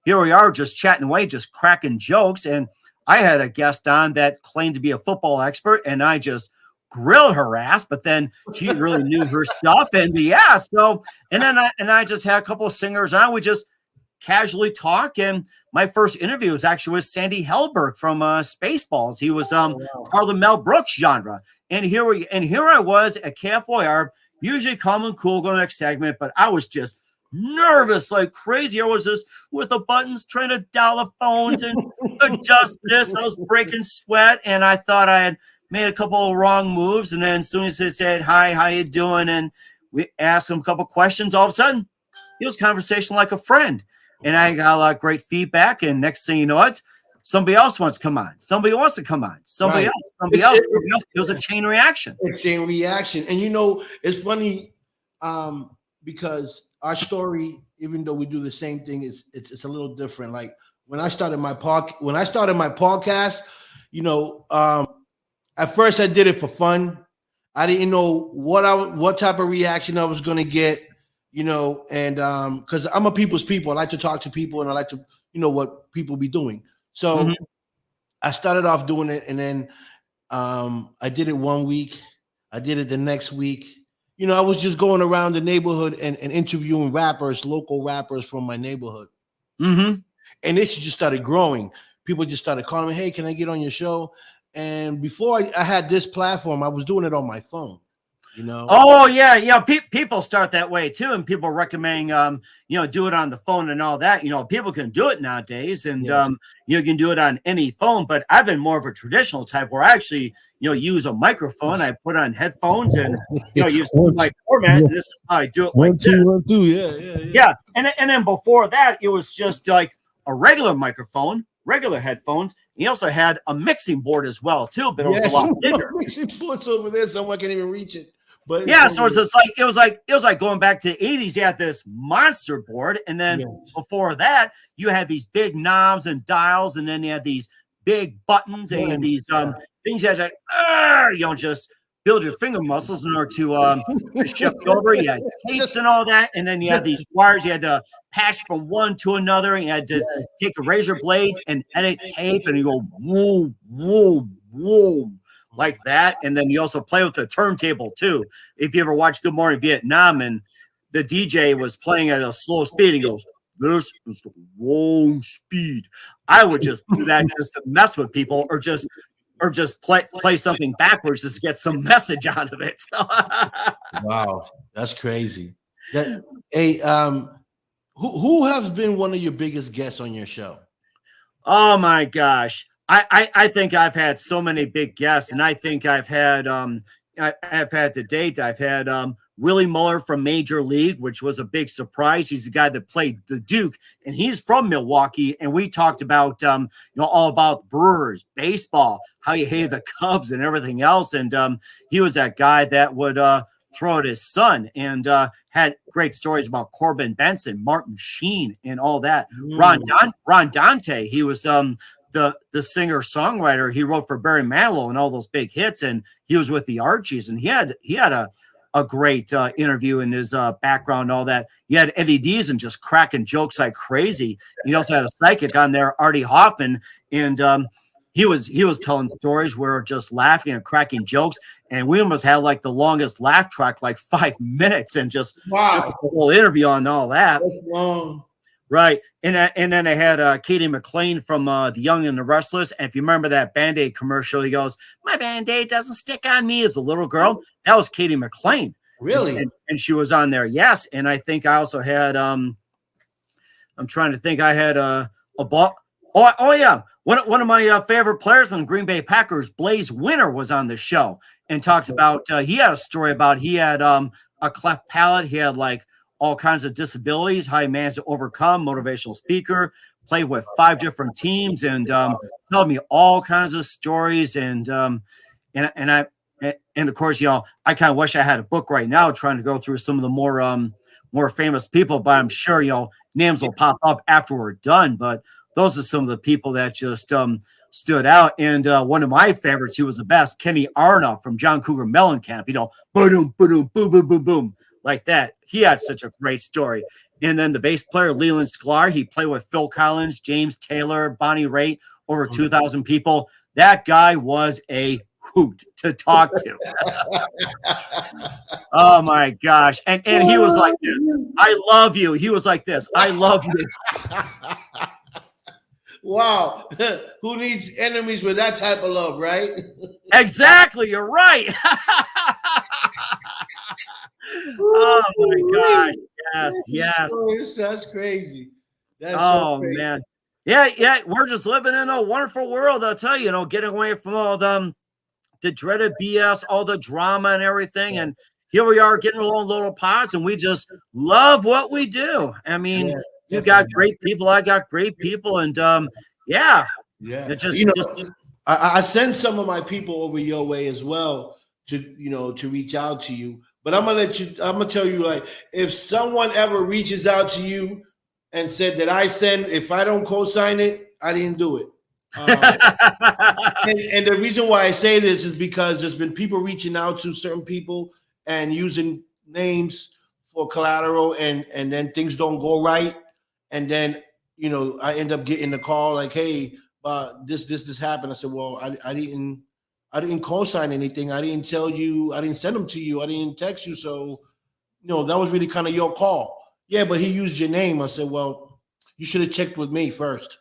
here we are just chatting away, just cracking jokes. And I had a guest on that claimed to be a football expert, and I just grilled her ass, but then she really knew her stuff. And I just had a couple of singers on. We just casually talk. And my first interview was actually with Sandy Helberg from Spaceballs. He was part of the Mel Brooks genre. And here I was at KFYR, usually calm and cool, going to the next segment, but I was just nervous like crazy. I was just with the buttons trying to dial the phones and adjust this. I was breaking sweat, and I thought I had made a couple of wrong moves. And then as soon as they said, "Hi, how you doing?" and we asked him a couple of questions, all of a sudden it was conversation like a friend. And I got a lot of great feedback. And next thing you know, somebody else wants to come on. Somebody wants to come on. Somebody else. It was a chain reaction. It's a chain reaction. And it's funny because our story, even though we do the same thing, it's a little different. Like when I started my podcast, at first I did it for fun. I didn't know what type of reaction I was gonna get, and because I'm a people's people. I like to talk to people, and I like to, what people be doing. So I started off doing it, and then I did it one week. I did it the next week. I was just going around the neighborhood and interviewing local rappers from my neighborhood. Mm-hmm. And it just started growing. People just started calling me, "Hey, can I get on your show?" And before I had this platform, I was doing it on my phone. Oh yeah. People start that way too, and people recommend do it on the phone and all that. People can do it nowadays, and you can do it on any phone. But I've been more of a traditional type where I actually use a microphone. I put on headphones and use my format. And this is how I do it. One, two, yeah. And then before that, it was just like a regular microphone, regular headphones. He also had a mixing board as well too, but it was a lot bigger. Mixing board's over there, someone can't even reach it. But yeah, so it's just like it was like going back to the 80s. You had this monster board, and then before that, you had these big knobs and dials, and then you had these big buttons, and you had these things you had to just build your finger muscles in order to shift over. You had tapes and all that, and then you had these wires. You had to patch from one to another, and you had to take a razor blade and edit tape, and you go whoa, whoa, whoa. Like that. And then you also play with the turntable too. If you ever watch Good Morning Vietnam and the DJ was playing at a slow speed, he goes, "This is the wrong speed." I would just do that just to mess with people, or just play something backwards just to get some message out of it. Wow, that's crazy. Hey, who has been one of your biggest guests on your show? Oh my gosh. I think I've had so many big guests, and I think I've had I've had to date. I've had Willie Muller from Major League, which was a big surprise. He's the guy that played the Duke, and he's from Milwaukee. And we talked about all about Brewers, baseball, how you hated the Cubs and everything else. And he was that guy that would throw at his son, and had great stories about Corbin Benson, Martin Sheen, and all that. Ron Dante, he was the singer-songwriter. He wrote for Barry Manilow and all those big hits, and he was with the Archies, and he had a great interview in his background and all that. He had Eddie Deason just cracking jokes like crazy. He also had a psychic on there, Artie Hoffman, and he was telling stories where just laughing and cracking jokes, and we almost had like the longest laugh track, like 5 minutes, and just the whole interview on all that. That's long. Right. And then I had Katie McLean from The Young and the Restless. And if you remember that Band-Aid commercial, he goes, "My Band-Aid doesn't stick on me," as a little girl. That was Katie McLean. Really? And she was on there. Yes. And I think I also had, I'm trying to think, I had a ball. Oh yeah. One of my favorite players on the Green Bay Packers, Blaze Winter, was on the show and talked about, he had a story about, he had a cleft palate. He had like all kinds of disabilities, how he managed to overcome, motivational speaker, played with 5 different teams, and told me all kinds of stories. And of course, I kind of wish I had a book right now trying to go through some of the more famous people, but I'm sure, names will pop up after we're done. But those are some of the people that just stood out. And one of my favorites, who was the best, Kenny Arnold from John Cougar Mellencamp, boom, boom, boom, boom, boom, boom, like that. He had such a great story. And then the bass player, Leland Sklar, he played with Phil Collins, James Taylor, Bonnie Raitt, over 2,000 people. That guy was a hoot to talk to. Oh my gosh. And he was like this, "I love you." He was like this, "I love you." Wow. Who needs enemies with that type of love, right? Exactly. You're right. Oh my gosh. Yes. That's crazy. That's so crazy. Man. Yeah. We're just living in a wonderful world. I'll tell you, getting away from all the dreaded BS, all the drama and everything. And here we are getting along little pods, and we just love what we do. I mean, you got great people. I got great people. And Yeah. I send some of my people over your way as well to reach out to you. But I'm gonna tell you, like, if someone ever reaches out to you and said that if I don't co-sign it, I didn't do it. And the reason why I say this is because there's been people reaching out to certain people and using names for collateral, and then things don't go right. And then, I end up getting the call like, "Hey, this happened." I said, "Well, I didn't co-sign anything. I didn't tell you. I didn't send them to you. I didn't text you. So, that was really kind of your call." "Yeah, but he used your name." I said, "Well, you should have checked with me first."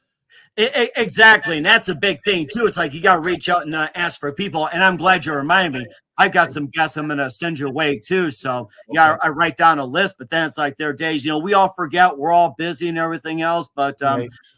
Exactly. And that's a big thing too. It's like, you got to reach out and ask for people. And I'm glad you reminded me. I've got some guests I'm going to send your way too. So yeah, I write down a list, but then it's like, there are days, we all forget, we're all busy and everything else. But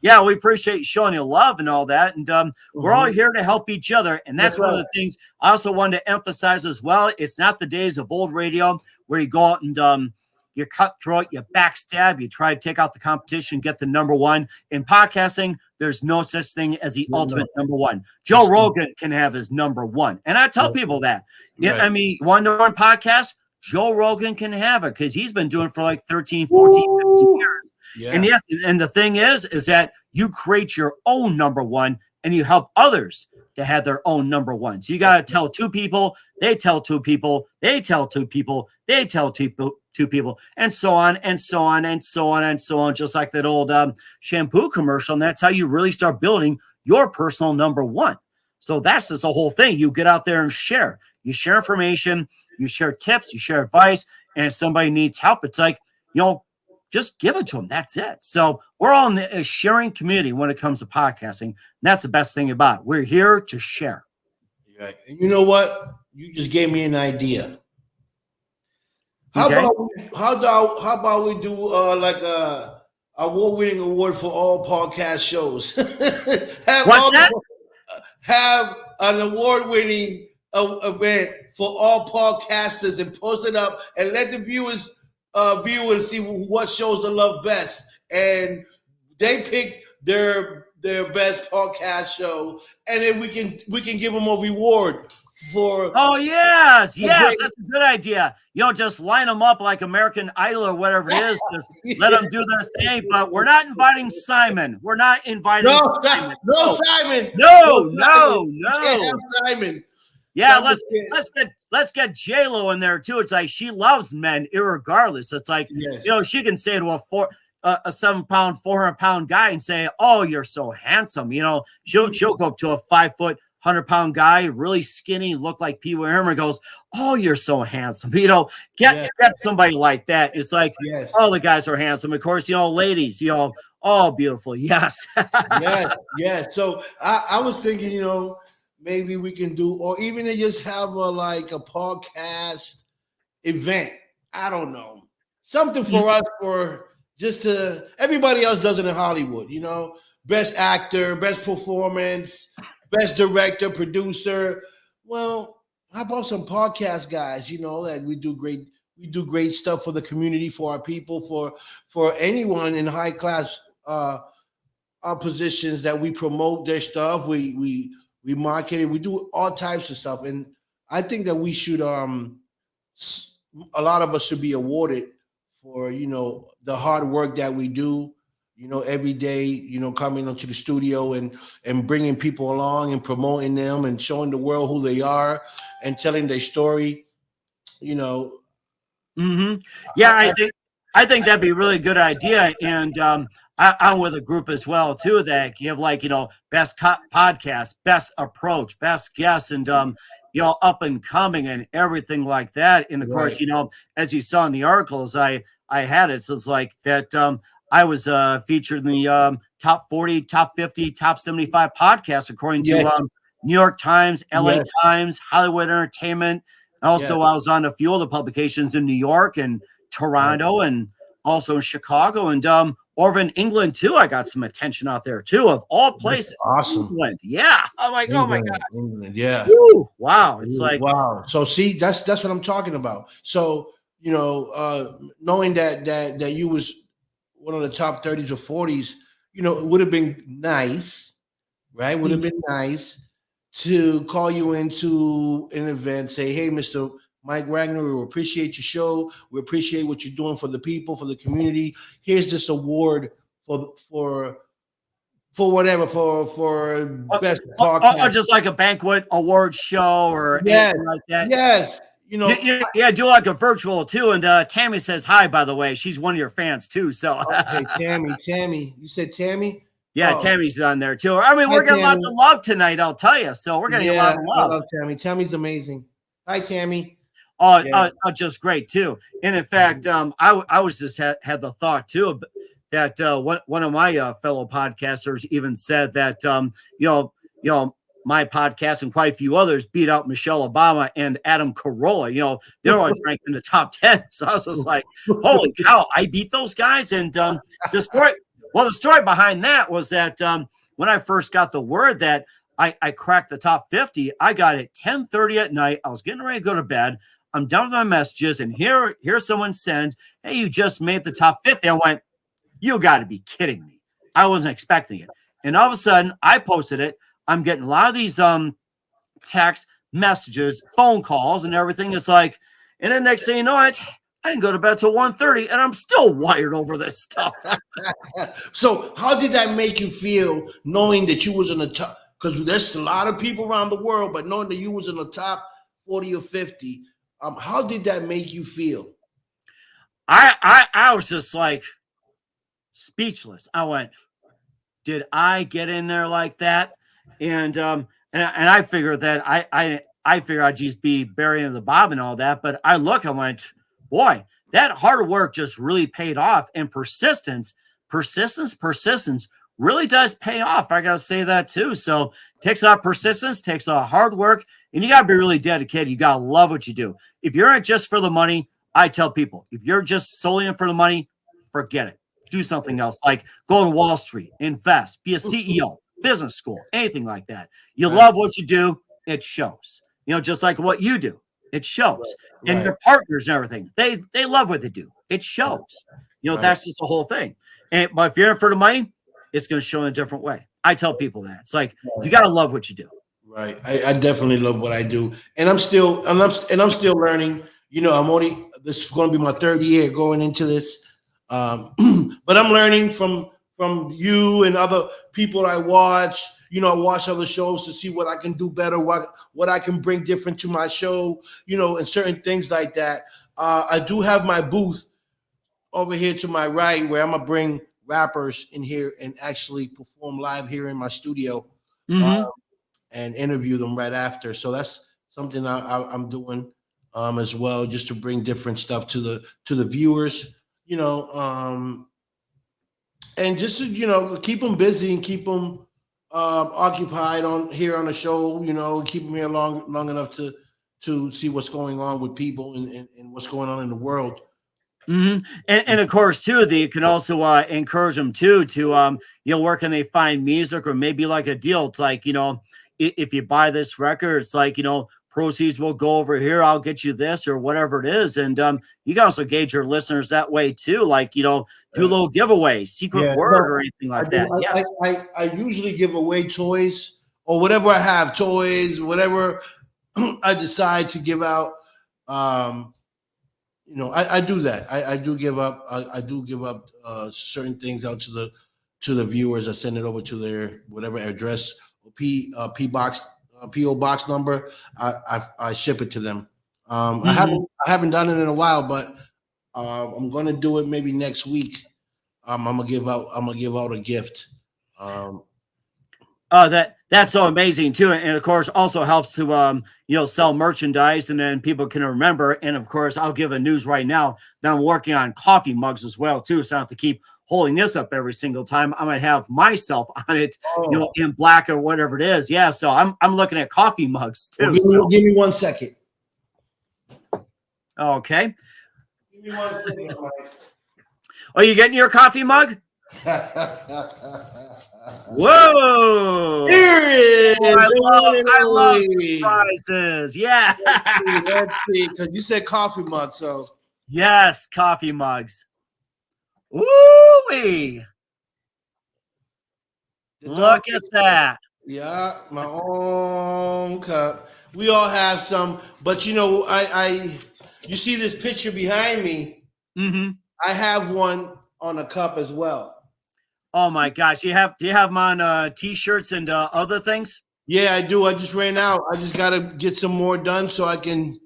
yeah, we appreciate you showing you love and all that. And we're all here to help each other. And that's one of the things I also wanted to emphasize as well. It's not the days of old radio where you go out and you cutthroat, you backstab, you try to take out the competition, get the number one. In podcasting, there's no such thing as the ultimate number one. Joe Rogan can have his number one. And I tell people that. Yeah, I mean, one number one podcast, Joe Rogan can have it, because he's been doing it for like 13, 14, 15 years. Yeah. And yes, and the thing is that you create your own number one, and you help others to have their own number one. So you got to tell 2 people, they tell 2 people, they tell 2 people, they tell 2 people, and so on, and so on, and so on, and so on, just like that old shampoo commercial. And that's how you really start building your personal number one. So that's just the whole thing. You get out there and share. You share information, you share tips, you share advice, and if somebody needs help, it's like, just give it to them. That's it. So we're all in a sharing community when it comes to podcasting. And that's the best thing about it. We're here to share. Right. And you know what? You just gave me an idea. How about we do like a award-winning award for all podcast shows? Have an award-winning event for all podcasters and post it up and let the viewers view and see what shows they love best. And they pick their best podcast show, and then we can give them a reward for. Oh yes, for yes, great- that's a good idea. Just line them up like American Idol or whatever it is. Just let them do their thing. But we're not inviting Simon. We're not inviting Simon. No, Simon. No. You can't have Simon. Yeah, Simon let's get J-Lo in there too. It's like she loves men, irregardless. It's like Yes. she can say to a 7-pound, 400-pound guy and say, "Oh, you're so handsome." She'll go up to a 5-foot, 100-pound guy, really skinny, look like Pee Wee Herman, goes, "Oh, you're so handsome." Get somebody like that. It's like, Yes. all the guys are handsome. Of course, ladies, oh, beautiful. Yes. Yes. So I was thinking, maybe we can do, or even to just have a podcast event. I don't know. Something for us, for just to, everybody else does it in Hollywood, best actor, best performance, best director, producer. Well, how about some podcast guys, that we do great stuff for the community, for our people, for anyone in high class positions, that we promote their stuff, we market it, we do all types of stuff. And I think that we should a lot of us should be awarded for the hard work that we do every day, coming into the studio and bringing people along and promoting them and showing the world who they are and telling their story. Mm-hmm. Yeah, I think that'd be a really good idea. And I'm with a group as well too that give best podcast, best approach, best guests, and up and coming and everything like that. And of course, as you saw in the articles, I had it. So it's like that. I was featured in the top 40, top 50, top 75 podcasts according to New York Times, LA Times, Hollywood Entertainment. Also, I was on a few other publications in New York and Toronto and also in Chicago and over in England too. I got some attention out there too, of all places. Awesome. England. Yeah. I'm like, oh my God. England, yeah. Woo. Wow. It's like, wow. So see, that's what I'm talking about. So, knowing that you was one of the top 30s or 40s, it would have been nice, right? Would have been nice to call you into an event, say, "Hey, Mr. Mike Wagner, we appreciate your show. We appreciate what you're doing for the people, for the community. Here's this award for whatever, for best podcast." Or just like a banquet award show or anything like that. Yes. Yeah, do like a virtual too. And Tammy says hi, by the way. She's one of your fans too. So okay, Tammy. You said Tammy? Yeah, Tammy's on there too. I mean, we're getting lots of love tonight, I'll tell you. So we're getting a lot of love. I love Tammy. Tammy's amazing. Hi, Tammy. Just great too. And in fact, I was just had the thought too that one of my fellow podcasters even said that my podcast and quite a few others beat out Michelle Obama and Adam Carolla. They're always ranked in the top 10. So I was just like, holy cow, I beat those guys. And the story behind that was that when I first got the word that I cracked the top 50, I got it 10:30 at night. I was getting ready to go to bed. I'm done with my messages. And here someone sends, "Hey, you just made the top 50. I went, you got to be kidding me. I wasn't expecting it. And all of a sudden, I posted it. I'm getting a lot of these text messages, phone calls, and everything. It's like, and then next thing you know, I didn't go to bed till 1:30, and I'm still wired over this stuff. So how did that make you feel, knowing that you was in the top? Because there's a lot of people around the world, but knowing that you was in the top 40 or 50, how did that make you feel? I was just like speechless. I went, did I get in there like that? And I figured that I figured I'd just be burying the bob and all that. But I went, boy, that hard work just really paid off. And persistence really does pay off. I got to say that too. So it takes a lot of persistence, takes a lot of hard work, and you got to be really dedicated. You got to love what you do. If you're in it just for the money, I tell people, if you're just solely in for the money, forget it. Do something else, like go to Wall Street, invest, be a CEO, business school, anything like that. You love what you do, it shows. just like what you do. It shows. And Right. your partners and everything. They love what they do. It shows. Right. That's just the whole thing. But if you're in for the money, it's going to show in a different way. I tell people that. It's like you got to love what you do. Right. I definitely love what I do. And I'm still learning. This is going to be my third year going into this. But I'm learning from you and other people I watch. I watch other shows to see what I can do better, what I can bring different to my show, and certain things like that. I do have my booth over here to my right where I'm going to bring rappers in here and actually perform live here in my studio and interview them right after. So that's something I'm doing as well, just to bring different stuff to the viewers, and just to keep them busy and keep them occupied on the show, keep them here long enough to see what's going on with people and what's going on in the world. And of course too, they can also encourage them too to where can they find music, or maybe like a deal. It's like, if you buy this record, it's like, proceeds will go over here, I'll get you this or whatever it is. And you can also gauge your listeners that way too, like, do a little giveaway, secret word or anything like that. I usually give away toys or whatever I have, toys, whatever I decide to give out. I do that. I do give up. I do give up certain things out to the viewers. I send it over to their whatever address, PO box number. I ship it to them. I haven't done it in a while, but I'm going to do it maybe next week. I'm gonna give out a gift. That's so amazing too, and of course also helps to sell merchandise, and then people can remember. And of course, I'll give a news right now that I'm working on coffee mugs as well too, so I don't have to keep holding this up every single time. I might have myself on it, in black or whatever it is. Yeah, so I'm looking at coffee mugs too. Well, give me 1 second. Okay. Give me 1 second, Mike. Are you getting your coffee mug? Whoa! Here it is. I love surprises. Yeah. Let's see, because you said coffee mug, so yes, coffee mugs. Ooh-wee. Look at that. Yeah, my own cup. We all have some, but you see this picture behind me. Mm-hmm. I have one on a cup as well. Oh my gosh! Do you have them on t-shirts and other things? Yeah, I do. I just ran out. I just got to get some more done so I can,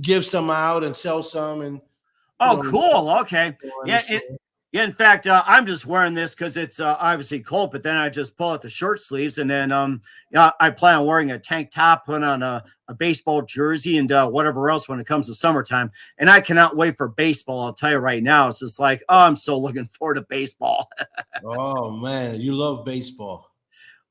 give some out and sell some. And cool. Okay. Yeah. In fact, I'm just wearing this because it's obviously cold. But then I just pull out the shirt sleeves, and then I plan on wearing a tank top, put on a baseball jersey, and whatever else when it comes to summertime. And I cannot wait for baseball. I'll tell you right now, it's just like, I'm so looking forward to baseball. Oh man, you love baseball.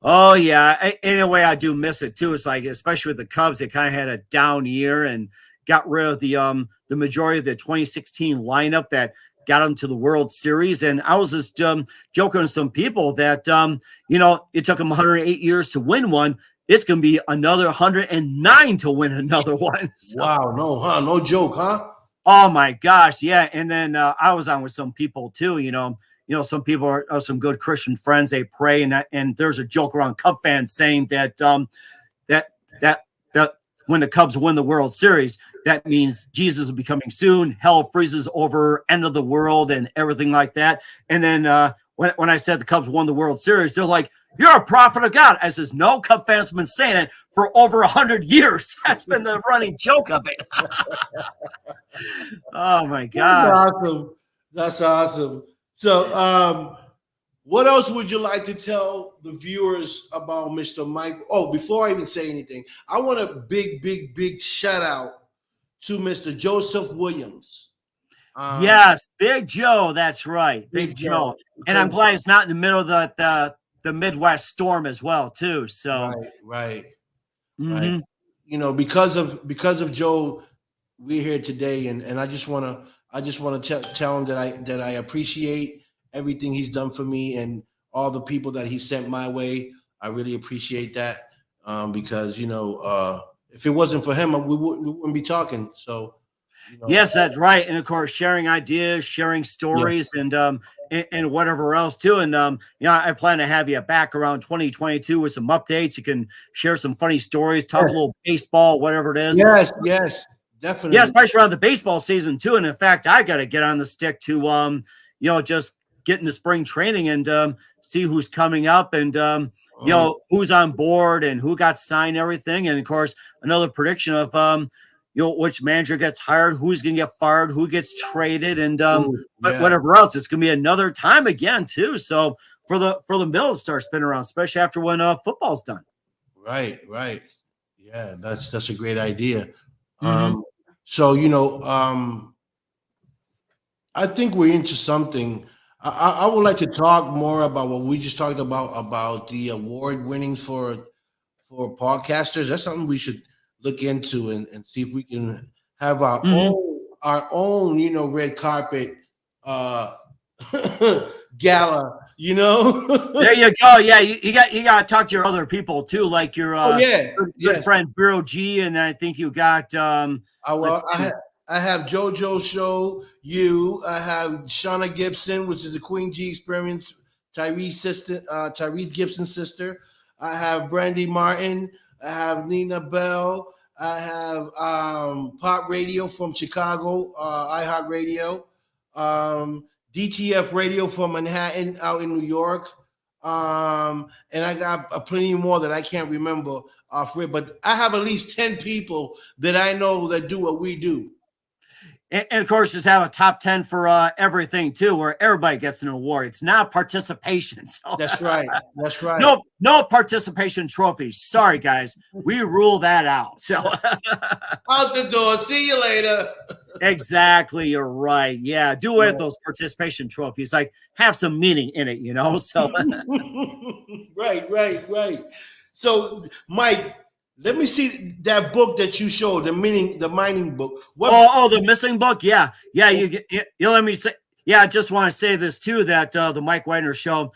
Oh yeah. Anyway, I do miss it too. It's like, especially with the Cubs, they kind of had a down year and got rid of the majority of the 2016 lineup that got them to the World Series. And I was just joking with some people that, it took them 108 years to win one. It's going to be another 109 to win another one. So, wow. No joke, huh? Oh my gosh. Yeah. And then I was on with some people too, some people are some good Christian friends. They pray. And there's a joke around Cub fans saying that, that when the Cubs win the World Series, that means Jesus will be coming soon. Hell freezes over, end of the world, and everything like that. And then when I said the Cubs won the World Series, they're like, "You're a prophet of God." I says, "No, Cub fans have been saying it for over 100 years. That's been the running joke of it." Oh my gosh, that's awesome. So, what else would you like to tell the viewers about Mr. Mike? Oh, before I even say anything, I want a big shout out to Mr. Joseph Williams. Yes, Big Joe. That's right, Big Joe. And I'm glad it's not in the middle of the Midwest storm as well, too. So right. Mm-hmm. Because of Joe, we're here today, and I just want to tell him that I appreciate everything he's done for me and all the people that he sent my way. I really appreciate that. because if it wasn't for him, we wouldn't be talking. So, Yes, that's right. And of course, sharing ideas, sharing yeah, stories, and whatever else too. And I plan to have you back around 2022 with some updates. You can share some funny stories, talk a yes, little baseball, whatever it is. yes, yes, Yeah, definitely. especially around the baseball season too. And in fact, I got to get on the stick to just get into spring training and see who's coming up and Mm, who's on board and who got signed, everything. And of course, another prediction of which manager gets hired, who's going to get fired, who gets traded, and but yeah, whatever else. It's going to be another time again too. So for the mill to start spinning around, especially after when football's done. right, right. Yeah, that's a great idea. Mm-hmm. Um, so I think we're into something. I would like to talk more about what we just talked about the award winnings for podcasters. That's something we should look into and see if we can have Mm-hmm. our own red carpet uh gala. There you go. Yeah, you got to talk to your other people too, like your Oh yeah, good yes. friend Bureau G, and I think you got let's Well, see. I have JoJo Show. I have Shauna Gibson, which is the Queen G Experience. Tyrese Gibson's sister. I have Brandy Martin. I have Nina Bell. I have Pop Radio from Chicago, iHeart Radio. DTF Radio from Manhattan, out in New York. And I got plenty more that I can't remember off rip, but I have at least 10 people that I know that do what we do. And of course, just have a top 10 for everything too, where everybody gets an award. It's not participation. So That's right. That's right. no participation trophies. Sorry, guys. We rule that out. So Out the door. See you later. exactly, you're right. Yeah, do away with those participation trophies. Like have some meaning in it, So Right. So, Mike, let me see that book that you showed, the mining book. the missing book. Yeah. You let me say. Yeah, I just want to say this too, that the Mike Wagner Show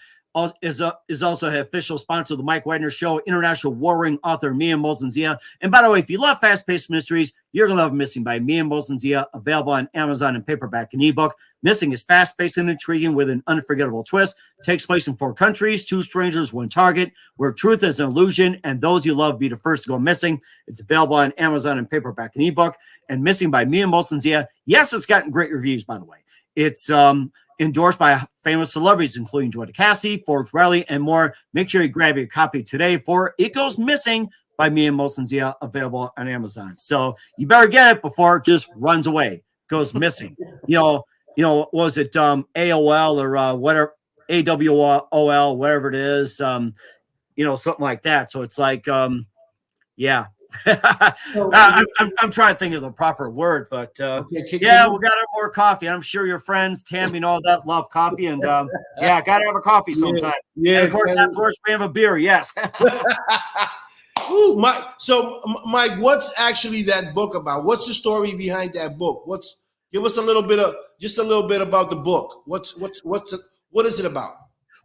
is also an official sponsor of the Mike Wagner Show, international war ring author Mia Mosensia. And by the way, if you love fast-paced mysteries, you're gonna love Missing by Mia Mosensia, available on Amazon in paperback and ebook. Missing is fast-paced and intriguing with an unforgettable twist. Takes place in 4 countries, 2 strangers, 1 target, where truth is an illusion and those you love be the first to go missing. It's available on Amazon in paperback and ebook. And Missing by Mia Mosensia, yes, it's gotten great reviews, by the way. It's endorsed by famous celebrities, including Joy DeCassie, Forbes Riley, and more. Make sure you grab your copy today for It Goes Missing by Mia Mosensia, available on Amazon. So you better get it before it just runs away, goes missing. Was it AOL or whatever, AWOL, whatever it is, something like that. So it's like, yeah. I'm trying to think of the proper word, but we got more coffee. I'm sure your friends, Tammy, and all that love coffee, and gotta have a coffee sometime. Yeah. And of course, we have a beer. Yes. Ooh, Mike. So, Mike, what's actually that book about? What's the story behind that book? Give us a little bit about the book. What is it about?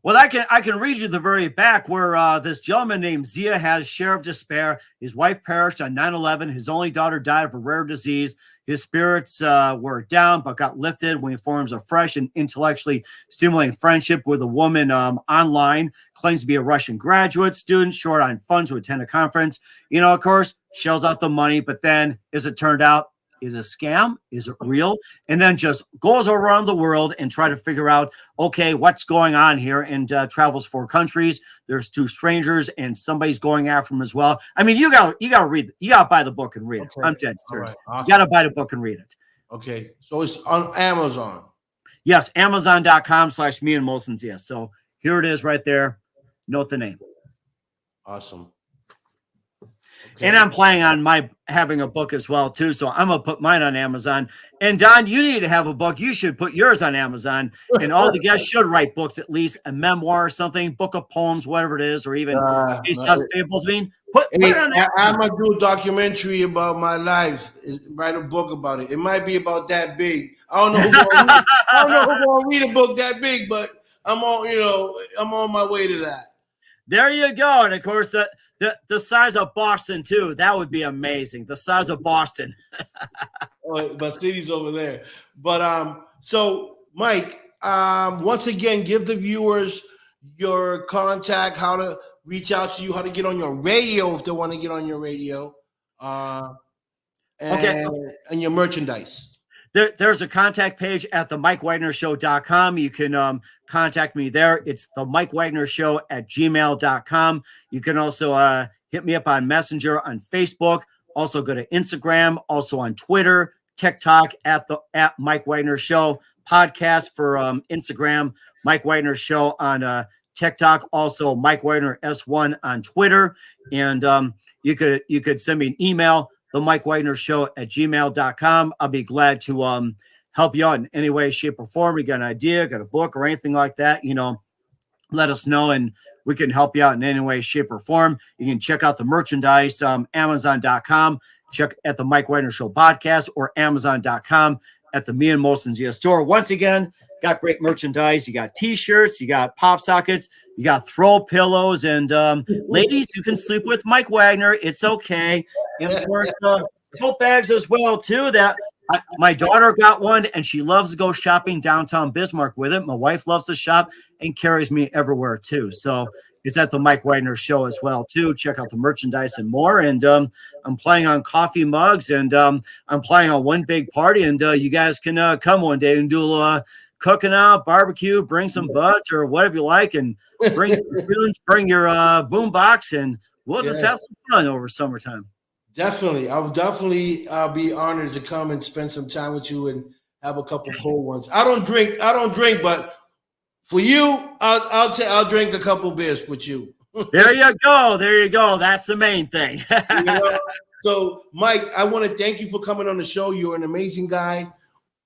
Well, I can read you the very back where this gentleman named Zia has share of despair. His wife perished on 9/11. His only daughter died of a rare disease. His spirits were down, but got lifted when he forms a fresh and intellectually stimulating friendship with a woman online. Claims to be a Russian graduate student, short on funds to attend a conference. Of course, shells out the money, but then, as it turned out, is it a scam? Is it real? And then just goes around the world and try to figure out, okay, what's going on here, and travels 4 countries. There's 2 strangers and somebody's going after him as well. I mean, you got to read it. You got to buy the book and read it. I'm dead serious. Right, awesome. You got to buy the book and read it. Okay. So it's on Amazon. Yes. Amazon.com/me and Molson's. Yes. So here it is right there. Note the name. Awesome. Okay. And I'm planning on having a book as well too, so I'm gonna put mine on Amazon. And Don, you need to have a book. You should put yours on Amazon. And all the guests should write books, at least a memoir or something, book of poems, whatever it is, or even fables. I'm gonna do a documentary about my life. Write a book about it. It might be about that big. I don't know who's gonna read a book that big, but I'm on my way to that. There you go. And of course, The size of Boston too. That would be amazing. The size of Boston. Oh, but city's over there. But so Mike, once again, give the viewers your contact, how to reach out to you, how to get on your radio if they want to get on your radio, Okay. and your merchandise. There's a contact page at the MikeWagnerShow.com. You can contact me there. It's the MikeWagnerShow at gmail.com. You can also hit me up on Messenger on Facebook. Also go to Instagram, also on Twitter, TikTok at Mike Wagner Show, podcast for Instagram, Mike Wagner Show on TikTok, also Mike Wagner S1 on Twitter. And you could send me an email, the Mike Wagner Show at gmail.com. I'll be glad to help you out in any way, shape, or form. You got an idea, got a book or anything like that, let us know and we can help you out in any way, shape, or form. You can check out the merchandise, Amazon.com, check at the Mike Wagner Show podcast, or Amazon.com at the Me and Molson's store. Once again, got great merchandise. You got t-shirts, you got pop sockets, you got throw pillows, and ladies, you can sleep with Mike Wagner. It's okay. And of course, tote bags as well, too, that my daughter got one, and she loves to go shopping downtown Bismarck with it. My wife loves to shop and carries me everywhere, too. So it's at the Mike Wagner Show as well, too. Check out the merchandise and more. And I'm playing on coffee mugs, and I'm playing on one big party. And you guys can come one day and do a little cooking out, barbecue, bring some butts or whatever you like, and bring your boom box, and we'll just have some fun over summertime. Definitely. I would definitely be honored to come and spend some time with you and have a couple cold ones. I don't drink, but for you, I'll drink a couple beers with you. There you go. That's the main thing. So, Mike, I want to thank you for coming on the show. You're an amazing guy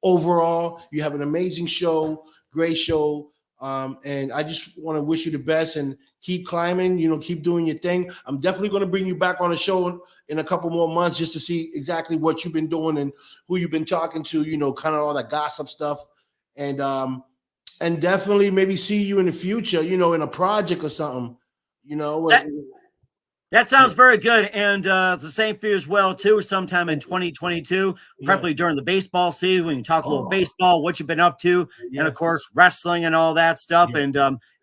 overall. You have an amazing show, great show. And I just want to wish you the best and keep climbing, keep doing your thing. I'm definitely going to bring you back on the show in a couple more months just to see exactly what you've been doing and who you've been talking to, kind of all that gossip stuff. And definitely maybe see you in the future, in a project or something, That sounds very good. And it's the same for you as well, too, sometime in 2022, probably during the baseball season, when you talk a little baseball, what you've been up to, and, of course, wrestling and all that stuff. And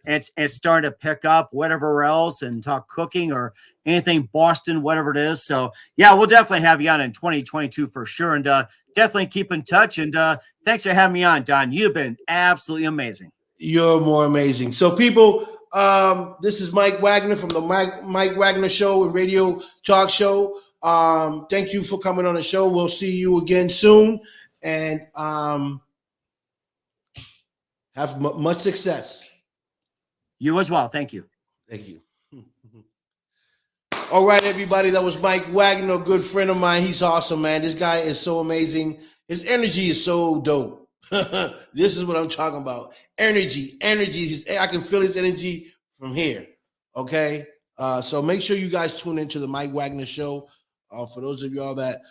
it's starting to pick up whatever else, and talk cooking or anything Boston, whatever it is. So, yeah, we'll definitely have you on in 2022 for sure. And definitely keep in touch. And thanks for having me on, Don. You've been absolutely amazing. You're more amazing. So, people, this is Mike Wagner from the Mike Wagner Show and Radio Talk Show. Thank you for coming on the show. We'll see you again soon, and have much success. You as well. Thank you. Thank you. All right, everybody. That was Mike Wagner, a good friend of mine. He's awesome, man. This guy is so amazing. His energy is so dope. This is what I'm talking about. Energy. I can feel his energy from here. Okay. So make sure you guys tune into the Mike Wagner Show. For those of y'all that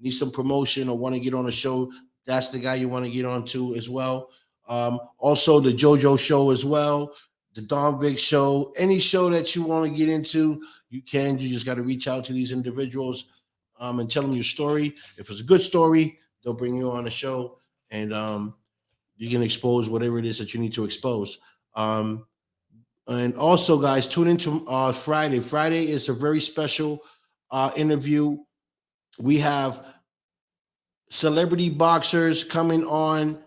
need some promotion or want to get on a show, that's the guy you want to get on to as well. Also the JoJo Show as well, the Don Vic Show, any show that you want to get into, you can. You just got to reach out to these individuals and tell them your story. If it's a good story, they'll bring you on the show, and you can expose whatever it is that you need to expose. And also, guys, tune into Friday. Friday is a very special interview. We have celebrity boxers coming on,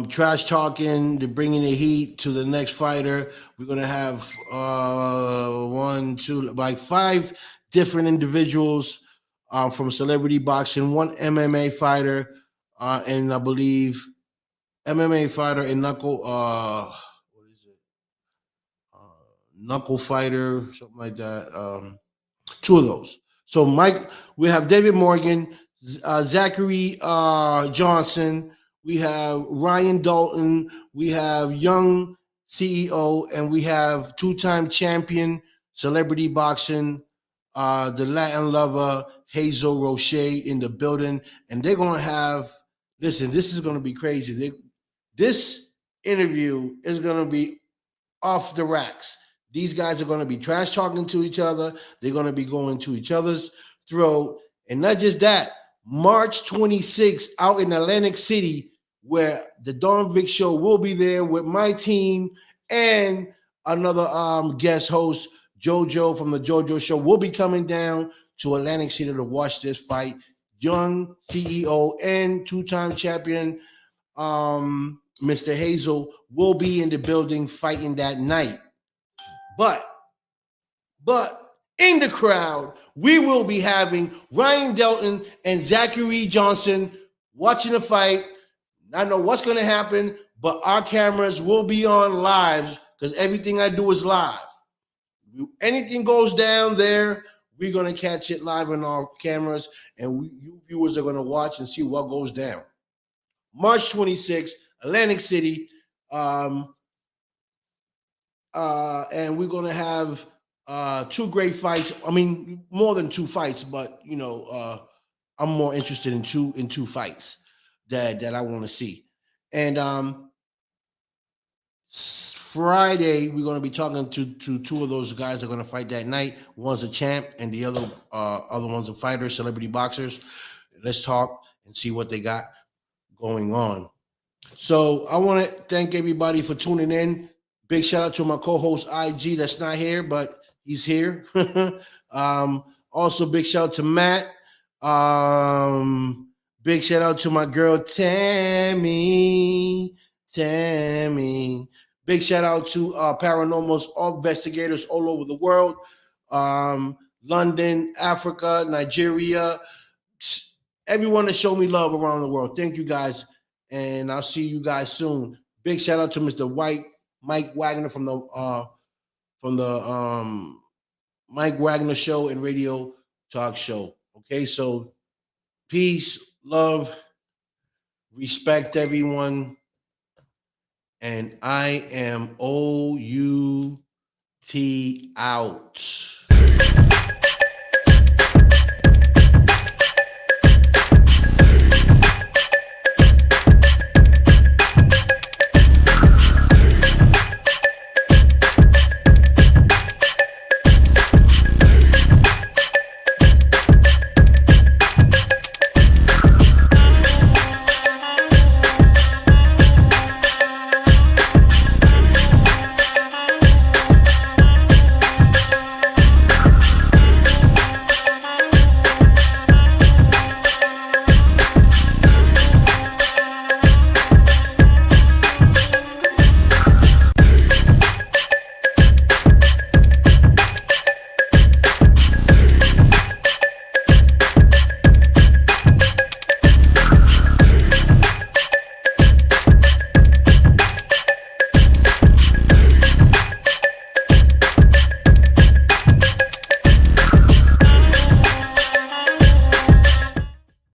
trash talking, they're bringing the heat to the next fighter. We're going to have 5 different individuals from celebrity boxing, 1 MMA fighter, and I believe MMA fighter and knuckle fighter, something like that. 2 of those. So Mike, we have David Morgan, Zachary Johnson, we have Ryan Dalton, we have Young CEO, and we have 2-time champion celebrity boxing, the Latin lover Hazel Roche in the building, and they're gonna have. Listen, this is gonna be crazy. This interview is gonna be off the racks. These guys are going to be trash talking to each other. They're going to be going to each other's throat. And not just that, March 26th out in Atlantic City, where the Don Vic Show will be there with my team and another guest host, JoJo from the JoJo Show, will be coming down to Atlantic City to watch this fight. Young CEO and two-time champion Mr. Hazel will be in the building fighting that night. But in the crowd, we will be having Ryan Delton and Zachary Johnson watching the fight. I know what's going to happen, but our cameras will be on live because everything I do is live. Anything goes down there, we're going to catch it live on our cameras, and you viewers are going to watch and see what goes down. March 26th, Atlantic City. And we're going to have two great fights. I mean, more than two fights, but I'm more interested in two fights that I want to see. And Friday, we're going to be talking to two of those guys that are going to fight that night. One's a champ, and the other one's a fighter, celebrity boxers. Let's talk and see what they got going on. So I want to thank everybody for tuning in. Big shout out to my co-host IG that's not here, but he's here. Also, big shout out to Matt. Big shout out to my girl Tammy. Big shout out to paranormals, all investigators all over the world. London, Africa, Nigeria, everyone that showed me love around the world. Thank you guys, and I'll see you guys soon. Big shout out to Mr. Mike Wagner from the Mike Wagner Show and Radio Talk Show. Okay, so peace, love, respect everyone, and I am OUT out.